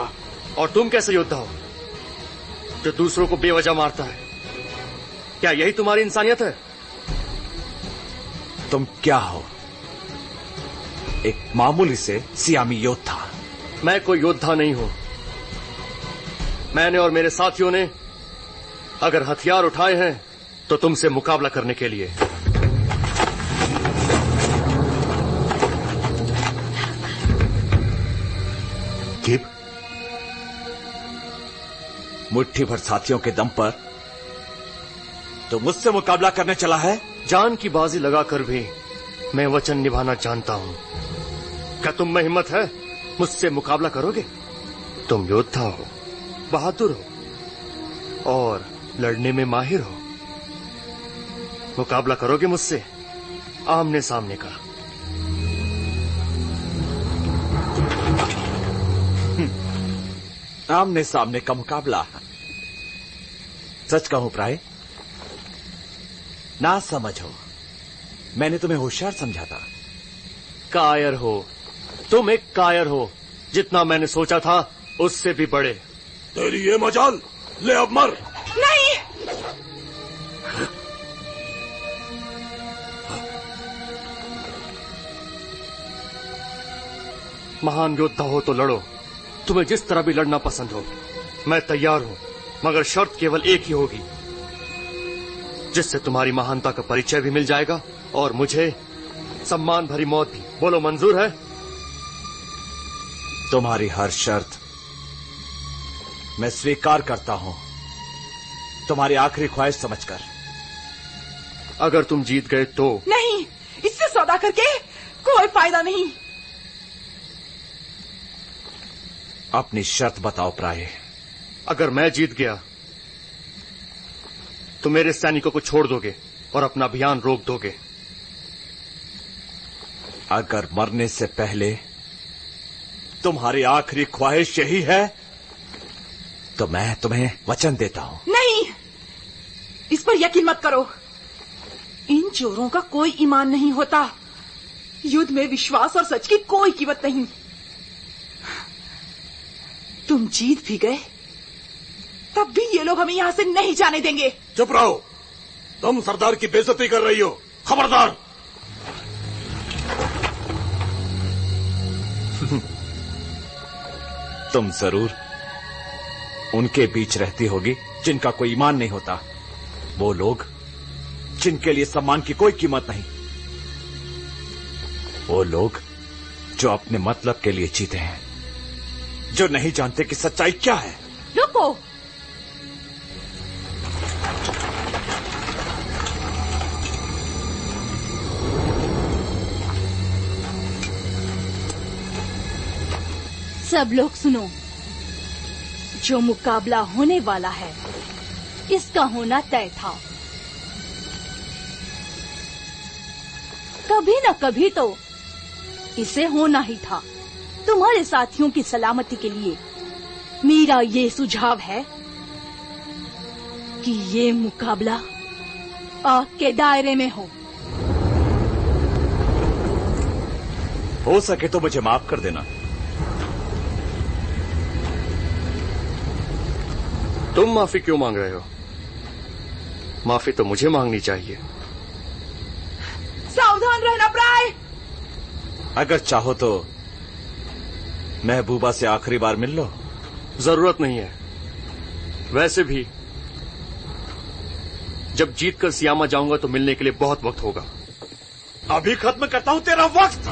और तुम कैसे योद्धा हो जो दूसरों को बेवजह मारता है? क्या यही तुम्हारी इंसानियत है? तुम क्या हो? एक मामूली से सियामी योद्धा। मैं कोई योद्धा नहीं हूं। मैंने और मेरे साथियों ने अगर हथियार उठाए हैं तो तुमसे मुकाबला करने के लिए। गिब, मुट्ठी भर साथियों के दम पर तो मुझसे मुकाबला करने चला है? जान की बाजी लगाकर भी मैं वचन निभाना जानता हूं। क्या तुम में हिम्मत है? मुझसे मुकाबला करोगे? तुम योद्धा हो, बहादुर हो और लड़ने में माहिर हो। मुकाबला करोगे मुझसे आमने सामने का? आमने सामने का मुकाबला? सच कहूं प्राय, ना समझो, मैंने तुम्हें होशियार समझा था। कायर हो तुम, एक कायर हो। जितना मैंने सोचा था उससे भी बड़े। तेरी ये मजाल, ले अब मर। नहीं, महान योद्धा हो तो लड़ो। तुम्हें जिस तरह भी लड़ना पसंद हो, मैं तैयार हूं, मगर शर्त केवल एक ही होगी, जिससे तुम्हारी महानता का परिचय भी मिल जाएगा और मुझे सम्मान भरी मौत भी। बोलो, मंजूर है? तुम्हारी हर शर्त मैं स्वीकार करता हूं, तुम्हारी आखिरी ख्वाहिश समझकर। अगर तुम जीत गए तो? नहीं, इससे सौदा करके कोई फायदा नहीं। अपनी शर्त बताओ प्राय। अगर मैं जीत गया तो मेरे सैनिकों को छोड़ दोगे और अपना अभियान रोक दोगे। अगर मरने से पहले तुम्हारी आखिरी ख्वाहिश यही है तो मैं तुम्हें वचन देता हूं। नहीं, इस पर यकीन मत करो। इन चोरों का कोई ईमान नहीं होता। युद्ध में विश्वास और सच की कोई कीमत नहीं। तुम जीत भी गए तब भी ये लोग हमें यहां से नहीं जाने देंगे। चुप रहो, तुम सरदार की बेइज्जती कर रही हो। खबरदार। तुम जरूर उनके बीच रहती होगी जिनका कोई ईमान नहीं होता। वो लोग जिनके लिए सम्मान की कोई कीमत नहीं। वो लोग जो अपने मतलब के लिए जीते हैं, जो नहीं जानते कि सच्चाई क्या है। रुको, सब लोग सुनो। जो मुकाबला होने वाला है इसका होना तय था। कभी न कभी तो इसे होना ही था। तुम्हारे साथियों की सलामती के लिए मेरा ये सुझाव है कि ये मुकाबला आग के दायरे में हो सके तो मुझे माफ कर देना। तुम माफी क्यों मांग रहे हो? माफी तो मुझे मांगनी चाहिए। सावधान रहना प्राय। अगर चाहो तो महबूबा से आखिरी बार मिल लो। जरूरत नहीं है। वैसे भी जब जीत कर सियामा जाऊंगा तो मिलने के लिए बहुत वक्त होगा। अभी खत्म करता हूं तेरा वक्त।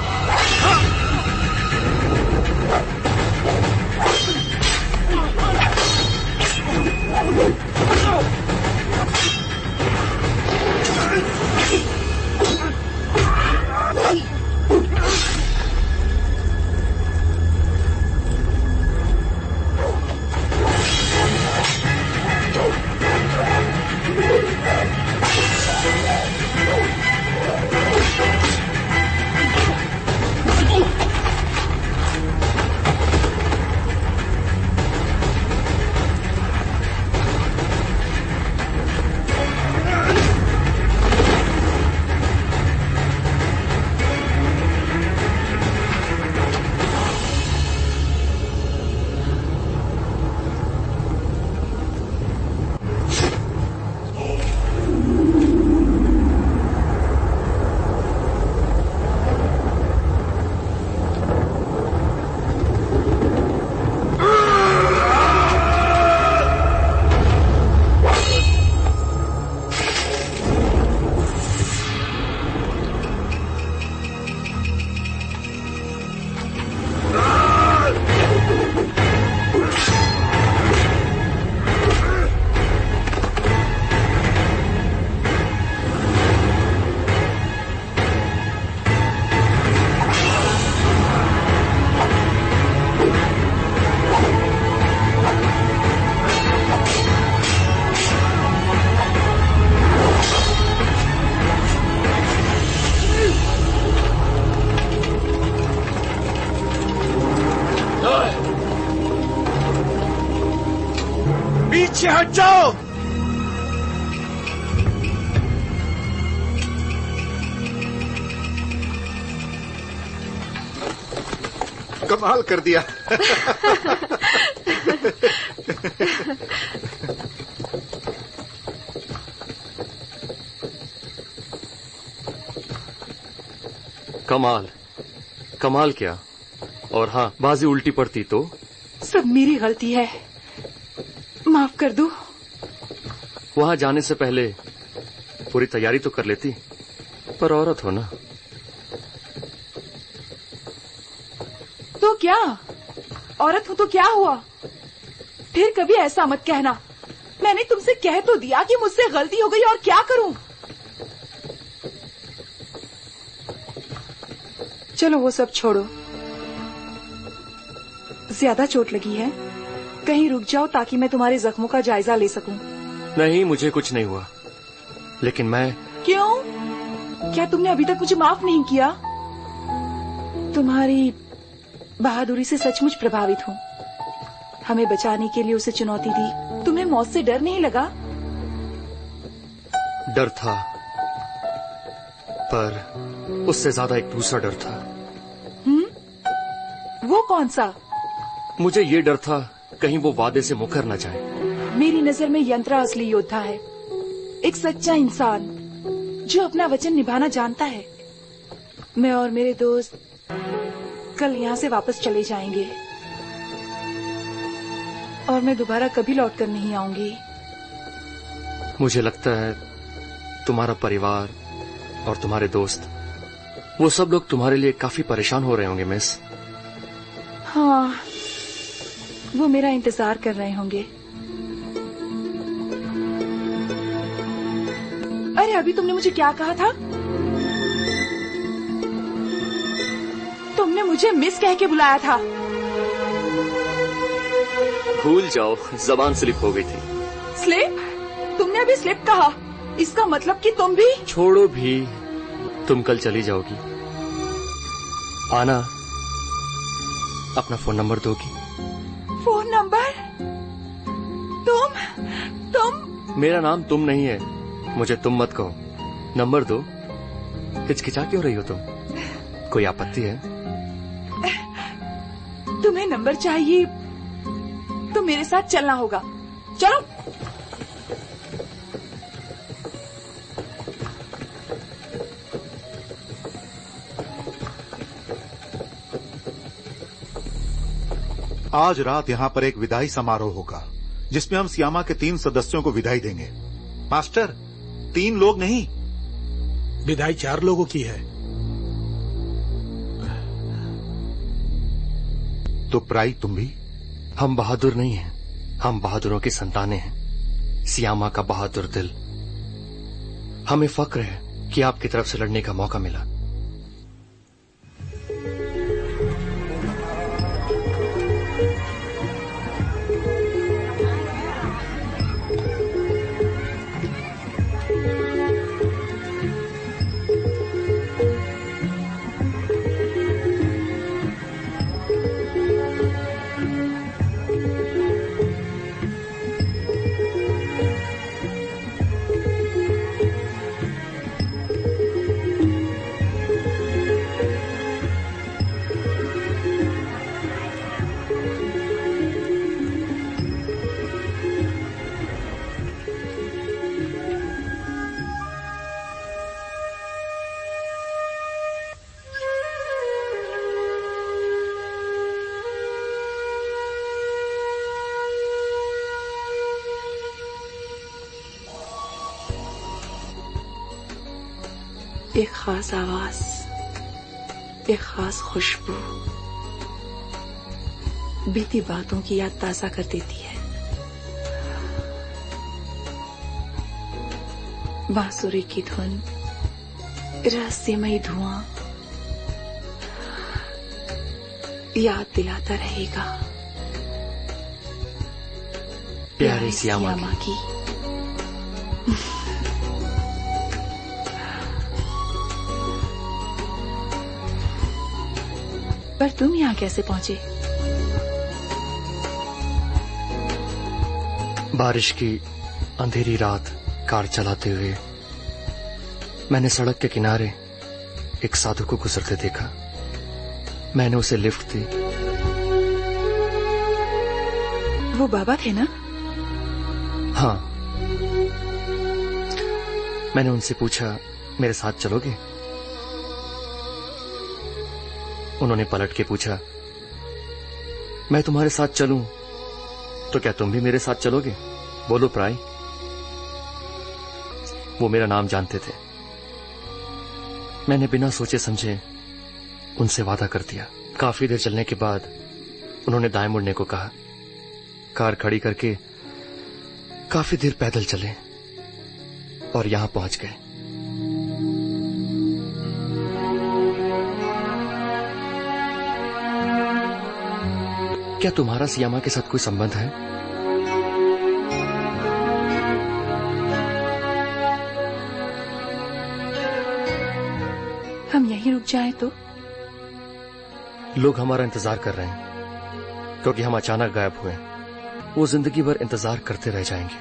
जाओ। कमाल कर दिया। कमाल कमाल क्या? और हाँ, बाजी उल्टी पड़ती तो? सब मेरी गलती है, माफ कर दो। वहां जाने से पहले पूरी तैयारी तो कर लेती, पर औरत हो ना। तो क्या, औरत हूं तो क्या हुआ? फिर कभी ऐसा मत कहना। मैंने तुमसे कह तो दिया कि मुझसे गलती हो गई, और क्या करूं? चलो वो सब छोड़ो, ज्यादा चोट लगी है, कहीं रुक जाओ ताकि मैं तुम्हारे जख्मों का जायजा ले सकूं। नहीं, मुझे कुछ नहीं हुआ, लेकिन मैं... क्यों? क्या तुमने अभी तक मुझे माफ नहीं किया? तुम्हारी बहादुरी से सचमुच प्रभावित हूँ। हमें बचाने के लिए उसे चुनौती दी। तुम्हें मौत से डर नहीं लगा? डर था, पर उससे ज्यादा एक दूसरा डर था। वो कौन सा? मुझे ये डर था कहीं वो वादे से मुकर न जाए। मेरी नजर में यंत्रा असली योद्धा है, एक सच्चा इंसान जो अपना वचन निभाना जानता है। मैं और मेरे दोस्त कल यहाँ से वापस चले जाएंगे और मैं दोबारा कभी लौटकर नहीं आऊंगी। मुझे लगता है तुम्हारा परिवार और तुम्हारे दोस्त, वो सब लोग तुम्हारे लिए काफी परेशान हो रहे होंगे मिस। हाँ, वो मेरा इंतजार कर रहे होंगे। अरे अभी तुमने मुझे क्या कहा था? तुमने मुझे मिस कह के बुलाया था। भूल जाओ, जबान स्लिप हो गई थी। स्लिप? तुमने अभी स्लिप कहा, इसका मतलब कि तुम भी... छोड़ो भी, तुम कल चली जाओगी। आना, अपना फोन नंबर दोगी? Phone number? तुम? मेरा नाम तुम नहीं है, मुझे तुम मत कहो। नंबर दो। हिचकिचा क्यों रही हो तुम? कोई आपत्ति है? तुम्हें नंबर चाहिए तो मेरे साथ चलना होगा। चलो। आज रात यहाँ पर एक विदाई समारोह होगा जिसमें हम सियामा के 3 सदस्यों को विदाई देंगे। मास्टर, 3 लोग नहीं, विदाई 4 लोगों की है। तो प्राई तुम भी? हम बहादुर नहीं हैं, हम बहादुरों की संतानें हैं। सियामा का बहादुर दिल। हमें फक्र है कि आपकी तरफ से लड़ने का मौका मिला। एक खास आवाज, एक खास खुशबू बीती बातों की याद ताजा कर देती है। बांसुरी की धुन, रहस्यमयी धुआं याद दिलाता रहेगा प्यारे सियामा की। पर तुम यहाँ कैसे पहुंचे? बारिश की अंधेरी रात कार चलाते हुए मैंने सड़क के किनारे एक साधु को गुजरते देखा। मैंने उसे लिफ्ट दी। वो बाबा थे ना? हाँ। मैंने उनसे पूछा, मेरे साथ चलोगे? उन्होंने पलट के पूछा, मैं तुम्हारे साथ चलूं तो क्या तुम भी मेरे साथ चलोगे? बोलो प्राय। वो मेरा नाम जानते थे। मैंने बिना सोचे समझे उनसे वादा कर दिया। काफी देर चलने के बाद उन्होंने दाएं मुड़ने को कहा। कार खड़ी करके काफी देर पैदल चले और यहां पहुंच गए। क्या तुम्हारा सियामा के साथ कोई संबंध है? हम यहीं रुक जाएं तो? लोग हमारा इंतजार कर रहे हैं क्योंकि हम अचानक गायब हुए। वो जिंदगी भर इंतजार करते रह जाएंगे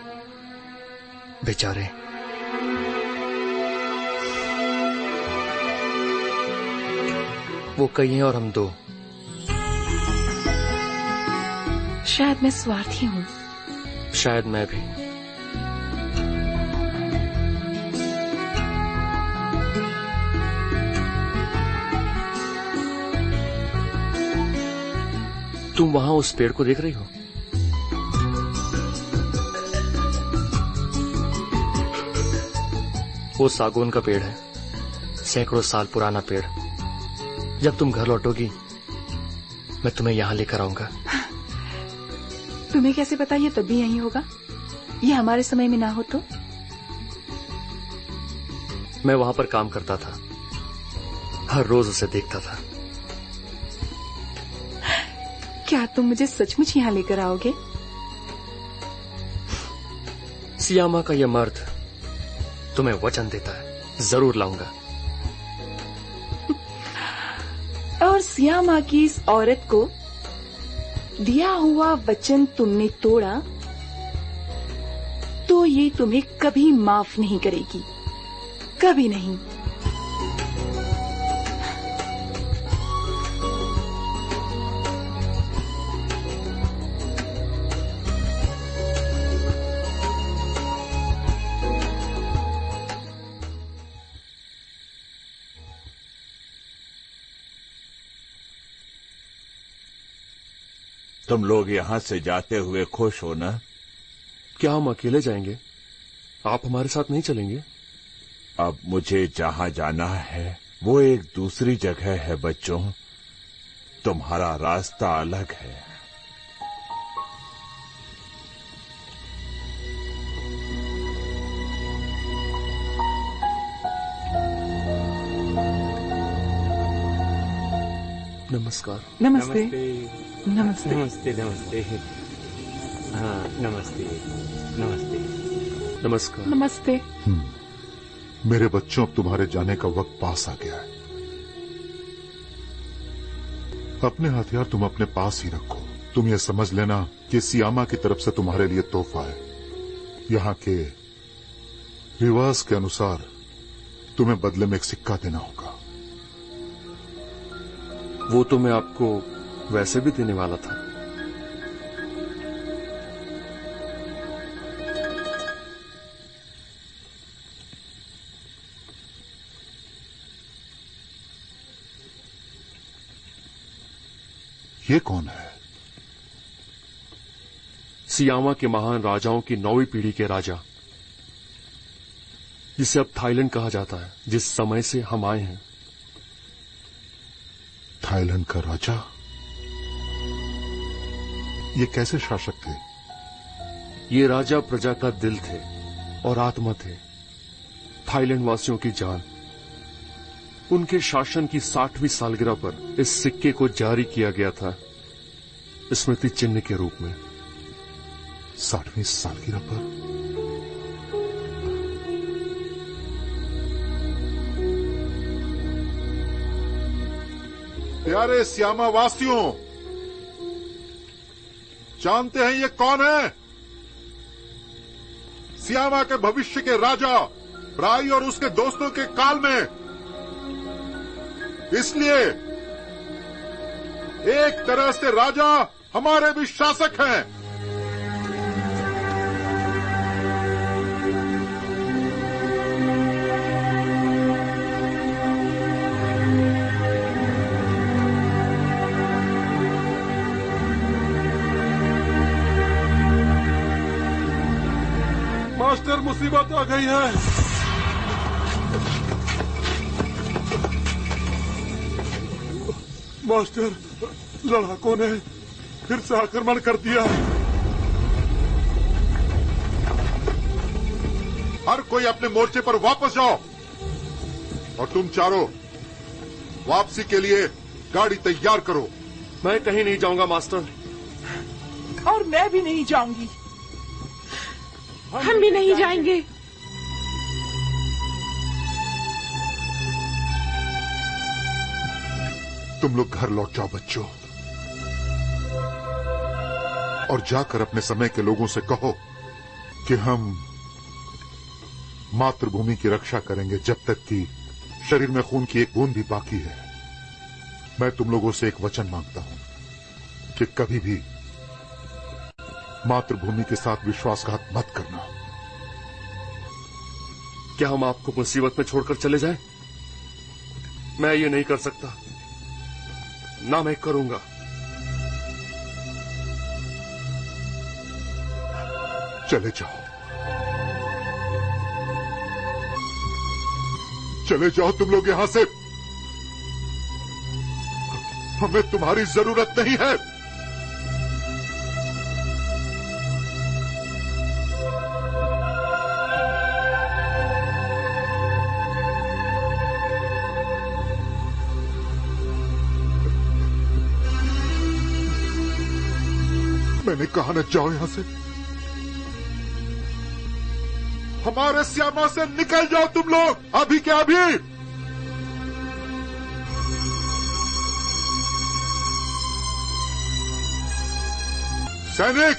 बेचारे। वो कई हैं और हम दो। शायद मैं स्वार्थी हूं। शायद मैं भी। तुम वहां उस पेड़ को देख रही हो? वो सागौन का पेड़ है, सैकड़ों साल पुराना पेड़। जब तुम घर लौटोगी मैं तुम्हें यहां लेकर आऊंगा। तुम्हें कैसे पता ये तब भी यहीं होगा? ये हमारे समय में ना हो तो? मैं वहां पर काम करता था, हर रोज उसे देखता था। क्या तुम मुझे सचमुच यहाँ लेकर आओगे? सियामा का यह मर्द तुम्हें वचन देता है, जरूर लाऊंगा। और सियामा की इस औरत को दिया हुआ वचन तुमने तोड़ा तो ये तुम्हें कभी माफ नहीं करेगी, कभी नहीं। तुम लोग यहाँ से जाते हुए खुश हो ना? क्या हम अकेले जाएंगे? आप हमारे साथ नहीं चलेंगे? अब मुझे जहाँ जाना है वो एक दूसरी जगह है बच्चों। तुम्हारा रास्ता अलग है। नमस्कार। नमस्ते। नमस्ते। नमस्ते। नमस्ते। हाँ, नमस्ते। नमस्ते। नमस्कार। नमस्ते। मेरे बच्चों, अब तुम्हारे जाने का वक्त पास आ गया है। अपने हथियार तुम अपने पास ही रखो। तुम ये समझ लेना कि सियामा की तरफ से तुम्हारे लिए तोहफा है। यहाँ के रिवाज के अनुसार तुम्हें बदले में एक सिक्का देना होगा। वो तो मैं आपको वैसे भी देने वाला था। ये कौन है? सियामा के महान राजाओं की 9वीं पीढ़ी के राजा, जिसे अब थाईलैंड कहा जाता है, जिस समय से हम आए हैं। थाईलैंड का राजा? ये कैसे शासक थे? ये राजा प्रजा का दिल थे और आत्मा थे, थाईलैंड वासियों की जान। उनके शासन की 60वीं सालगिरह पर इस सिक्के को जारी किया गया था, स्मृति चिन्ह के रूप में। 60वीं सालगिरह पर? प्यारे सियामा वासियों, जानते हैं ये कौन है? सियामा के भविष्य के राजा प्राई और उसके दोस्तों के काल में। इसलिए एक तरह से राजा हमारे भी शासक हैं। मास्टर, मुसीबत आ गई है। मास्टर, लड़ाकों ने फिर से आक्रमण कर दिया। हर कोई अपने मोर्चे पर वापस जाओ और तुम चारों वापसी के लिए गाड़ी तैयार करो। मैं कहीं नहीं जाऊंगा मास्टर। और मैं भी नहीं जाऊंगी। हम भी नहीं जाएंगे। तुम लोग घर लौट जाओ बच्चों, और जाकर अपने समय के लोगों से कहो कि हम मातृभूमि की रक्षा करेंगे जब तक कि शरीर में खून की एक बूंद भी बाकी है। मैं तुम लोगों से एक वचन मांगता हूं कि कभी भी मातृभूमि के साथ विश्वासघात मत करना। क्या हम आपको मुसीबत में छोड़कर चले जाएं? मैं ये नहीं कर सकता, ना मैं करूंगा। चले जाओ, चले जाओ तुम लोग यहां से। हमें तुम्हारी जरूरत नहीं है। मैंने कहा न जाओ यहां से। हमारे श्यामा से निकल जाओ तुम लोग, अभी के अभी। सैनिक,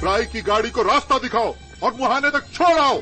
प्राई की गाड़ी को रास्ता दिखाओ और मुहाने तक छोड़ आओ।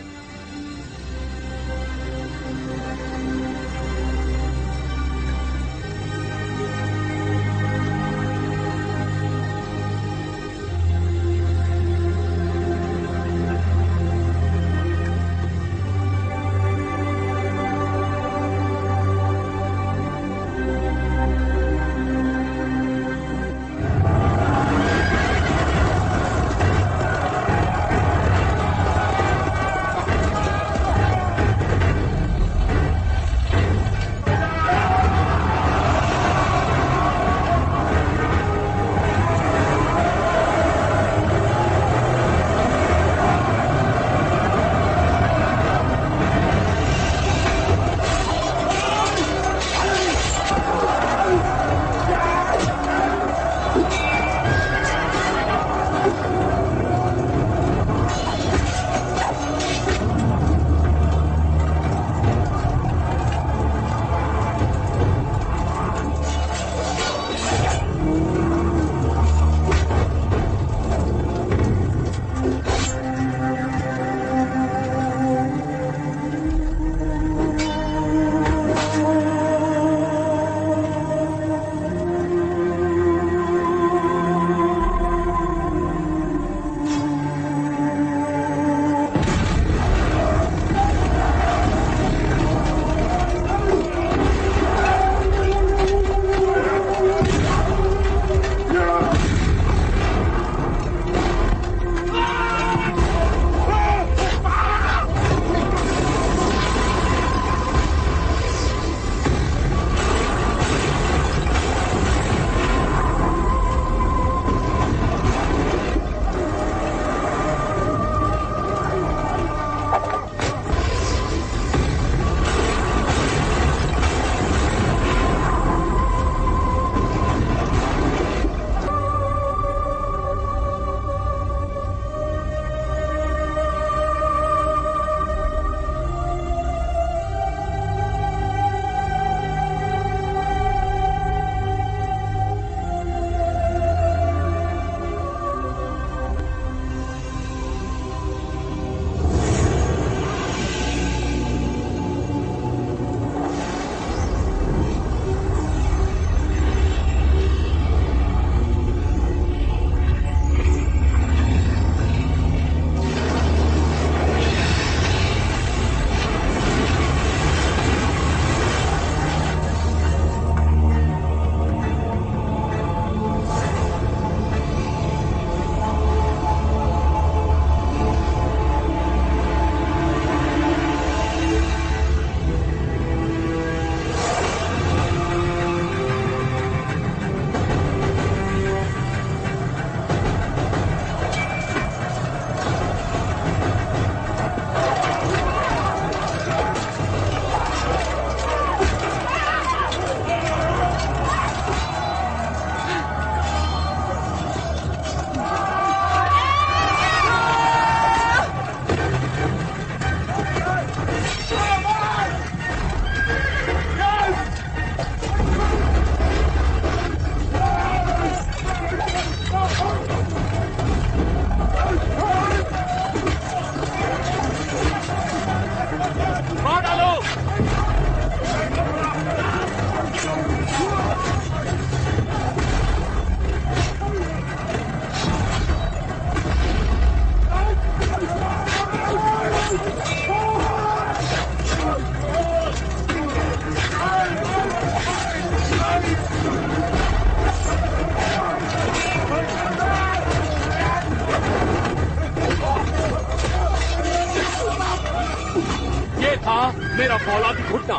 था मेरा फौलादी घुटना।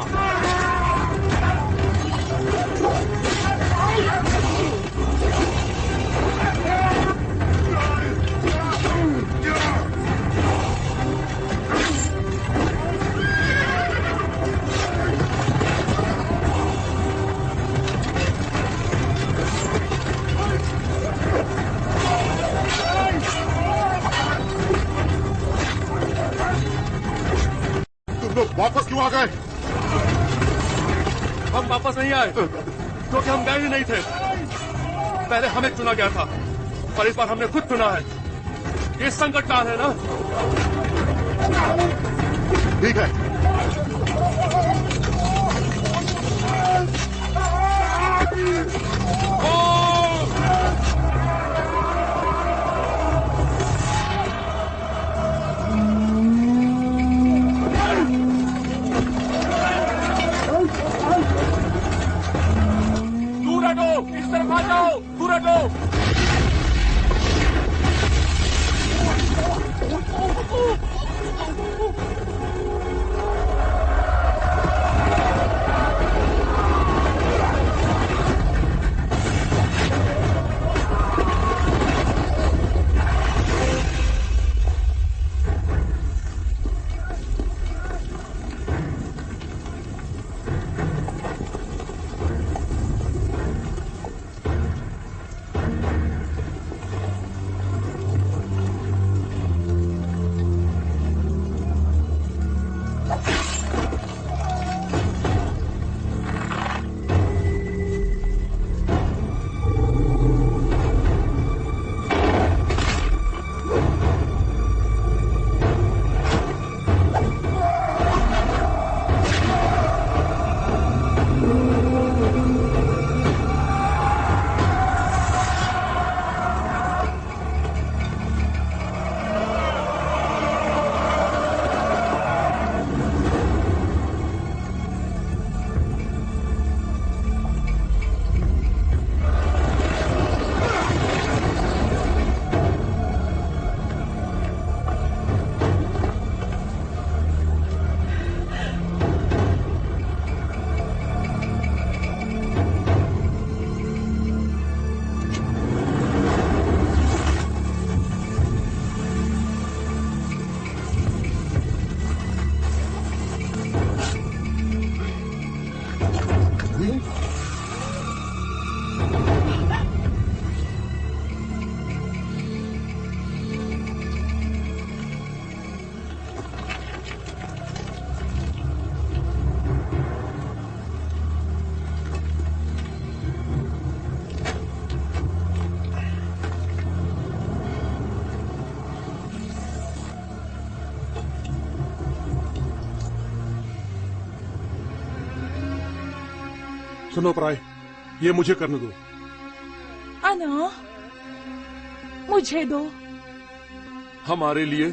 वापस क्यों आ गए? हम वापस नहीं आए क्योंकि हम गए ही नहीं थे। पहले हमें चुना गया था, पर इस बार हमने खुद चुना है। ये संकट काल है ना। ठीक है, इस तरफ आ जाओ, दूर हटो। सुनो प्राय, ये मुझे करने दो। अना, मुझे दो। हमारे लिए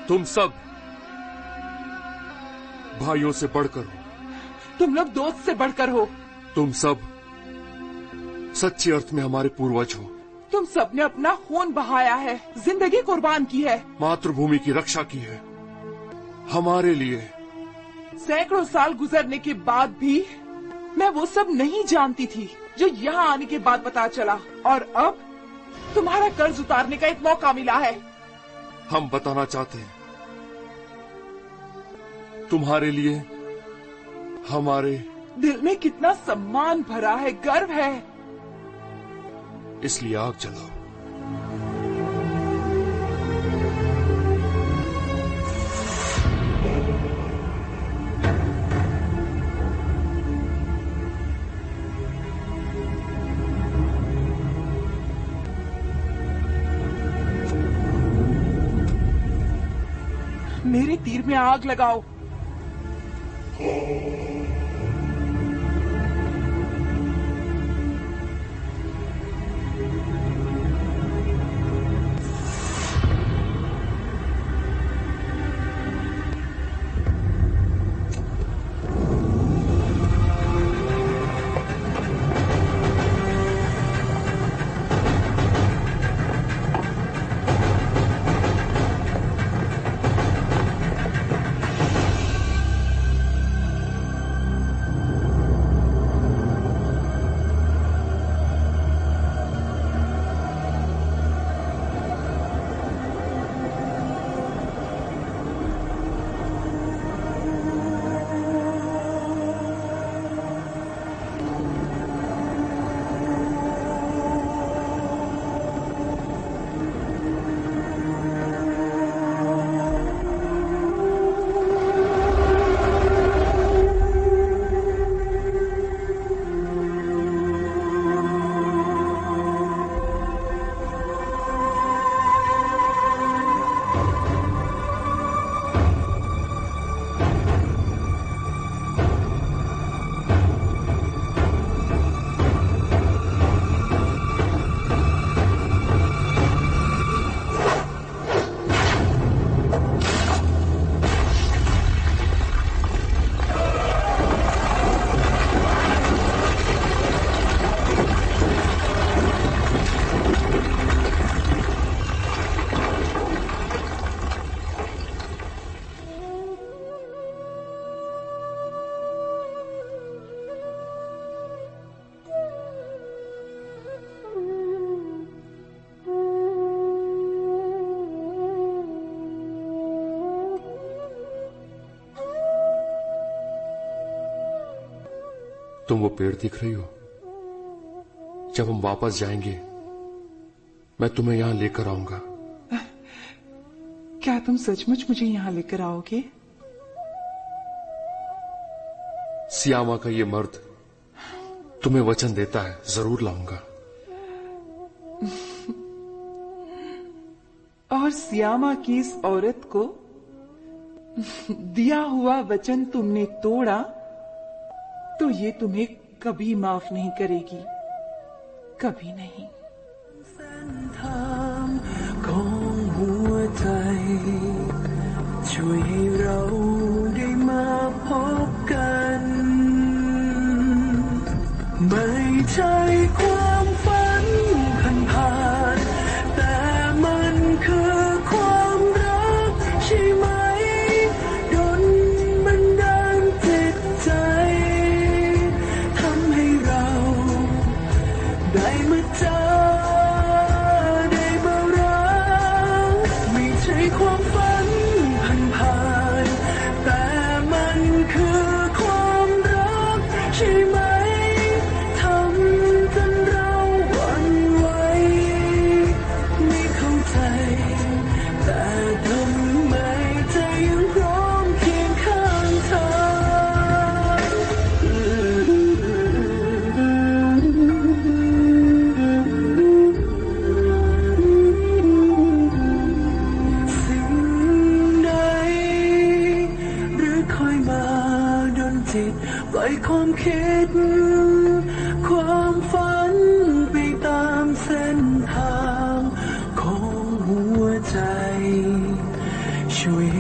तुम सब भाइयों से बढ़कर हो। तुम लोग दोस्त से बढ़कर हो। तुम सब सच्चे अर्थ में हमारे पूर्वज हो। तुम सब ने अपना खून बहाया है, जिंदगी कुर्बान की है, मातृभूमि की रक्षा की है हमारे लिए। सैकड़ों साल गुजरने के बाद भी मैं वो सब नहीं जानती थी जो यहाँ आने के बाद पता चला, और अब तुम्हारा कर्ज उतारने का एक मौका मिला है। हम बताना चाहते हैं, तुम्हारे लिए हमारे दिल में कितना सम्मान भरा है, गर्व है। इसलिए आग जलाओ। मेरे तीर में आग लगाओ। तुम वो पेड़ दिख रही हो? जब हम वापस जाएंगे मैं तुम्हें यहां लेकर आऊंगा। क्या तुम सचमुच मुझे यहाँ लेकर आओगे? सियामा का ये मर्द तुम्हें वचन देता है, जरूर लाऊंगा। और सियामा की इस औरत को दिया हुआ वचन तुमने तोड़ा तो ये तुम्हें कभी माफ नहीं करेगी, कभी नहीं। ช่วยให้เราได้มาพบกันไม่ใช่ความฝันผ่านๆแต่มันคือความรักใช่ไหมดลบันดาลจิตใจทำให้เราได้มาเจอได้มารักไม่ใช่ความฝันผ่านๆแต่มันคือความรักใช่ไหมทำจนเราหวั่นไหวไม่เข้าใจแต่ทำไมใจยังพร้อมเคียงข้างเธอสิ่งใดหรือคอยมาดลจิตปล่อยความคิดความฝันไปตามเส้นทางของหัวใจช่วย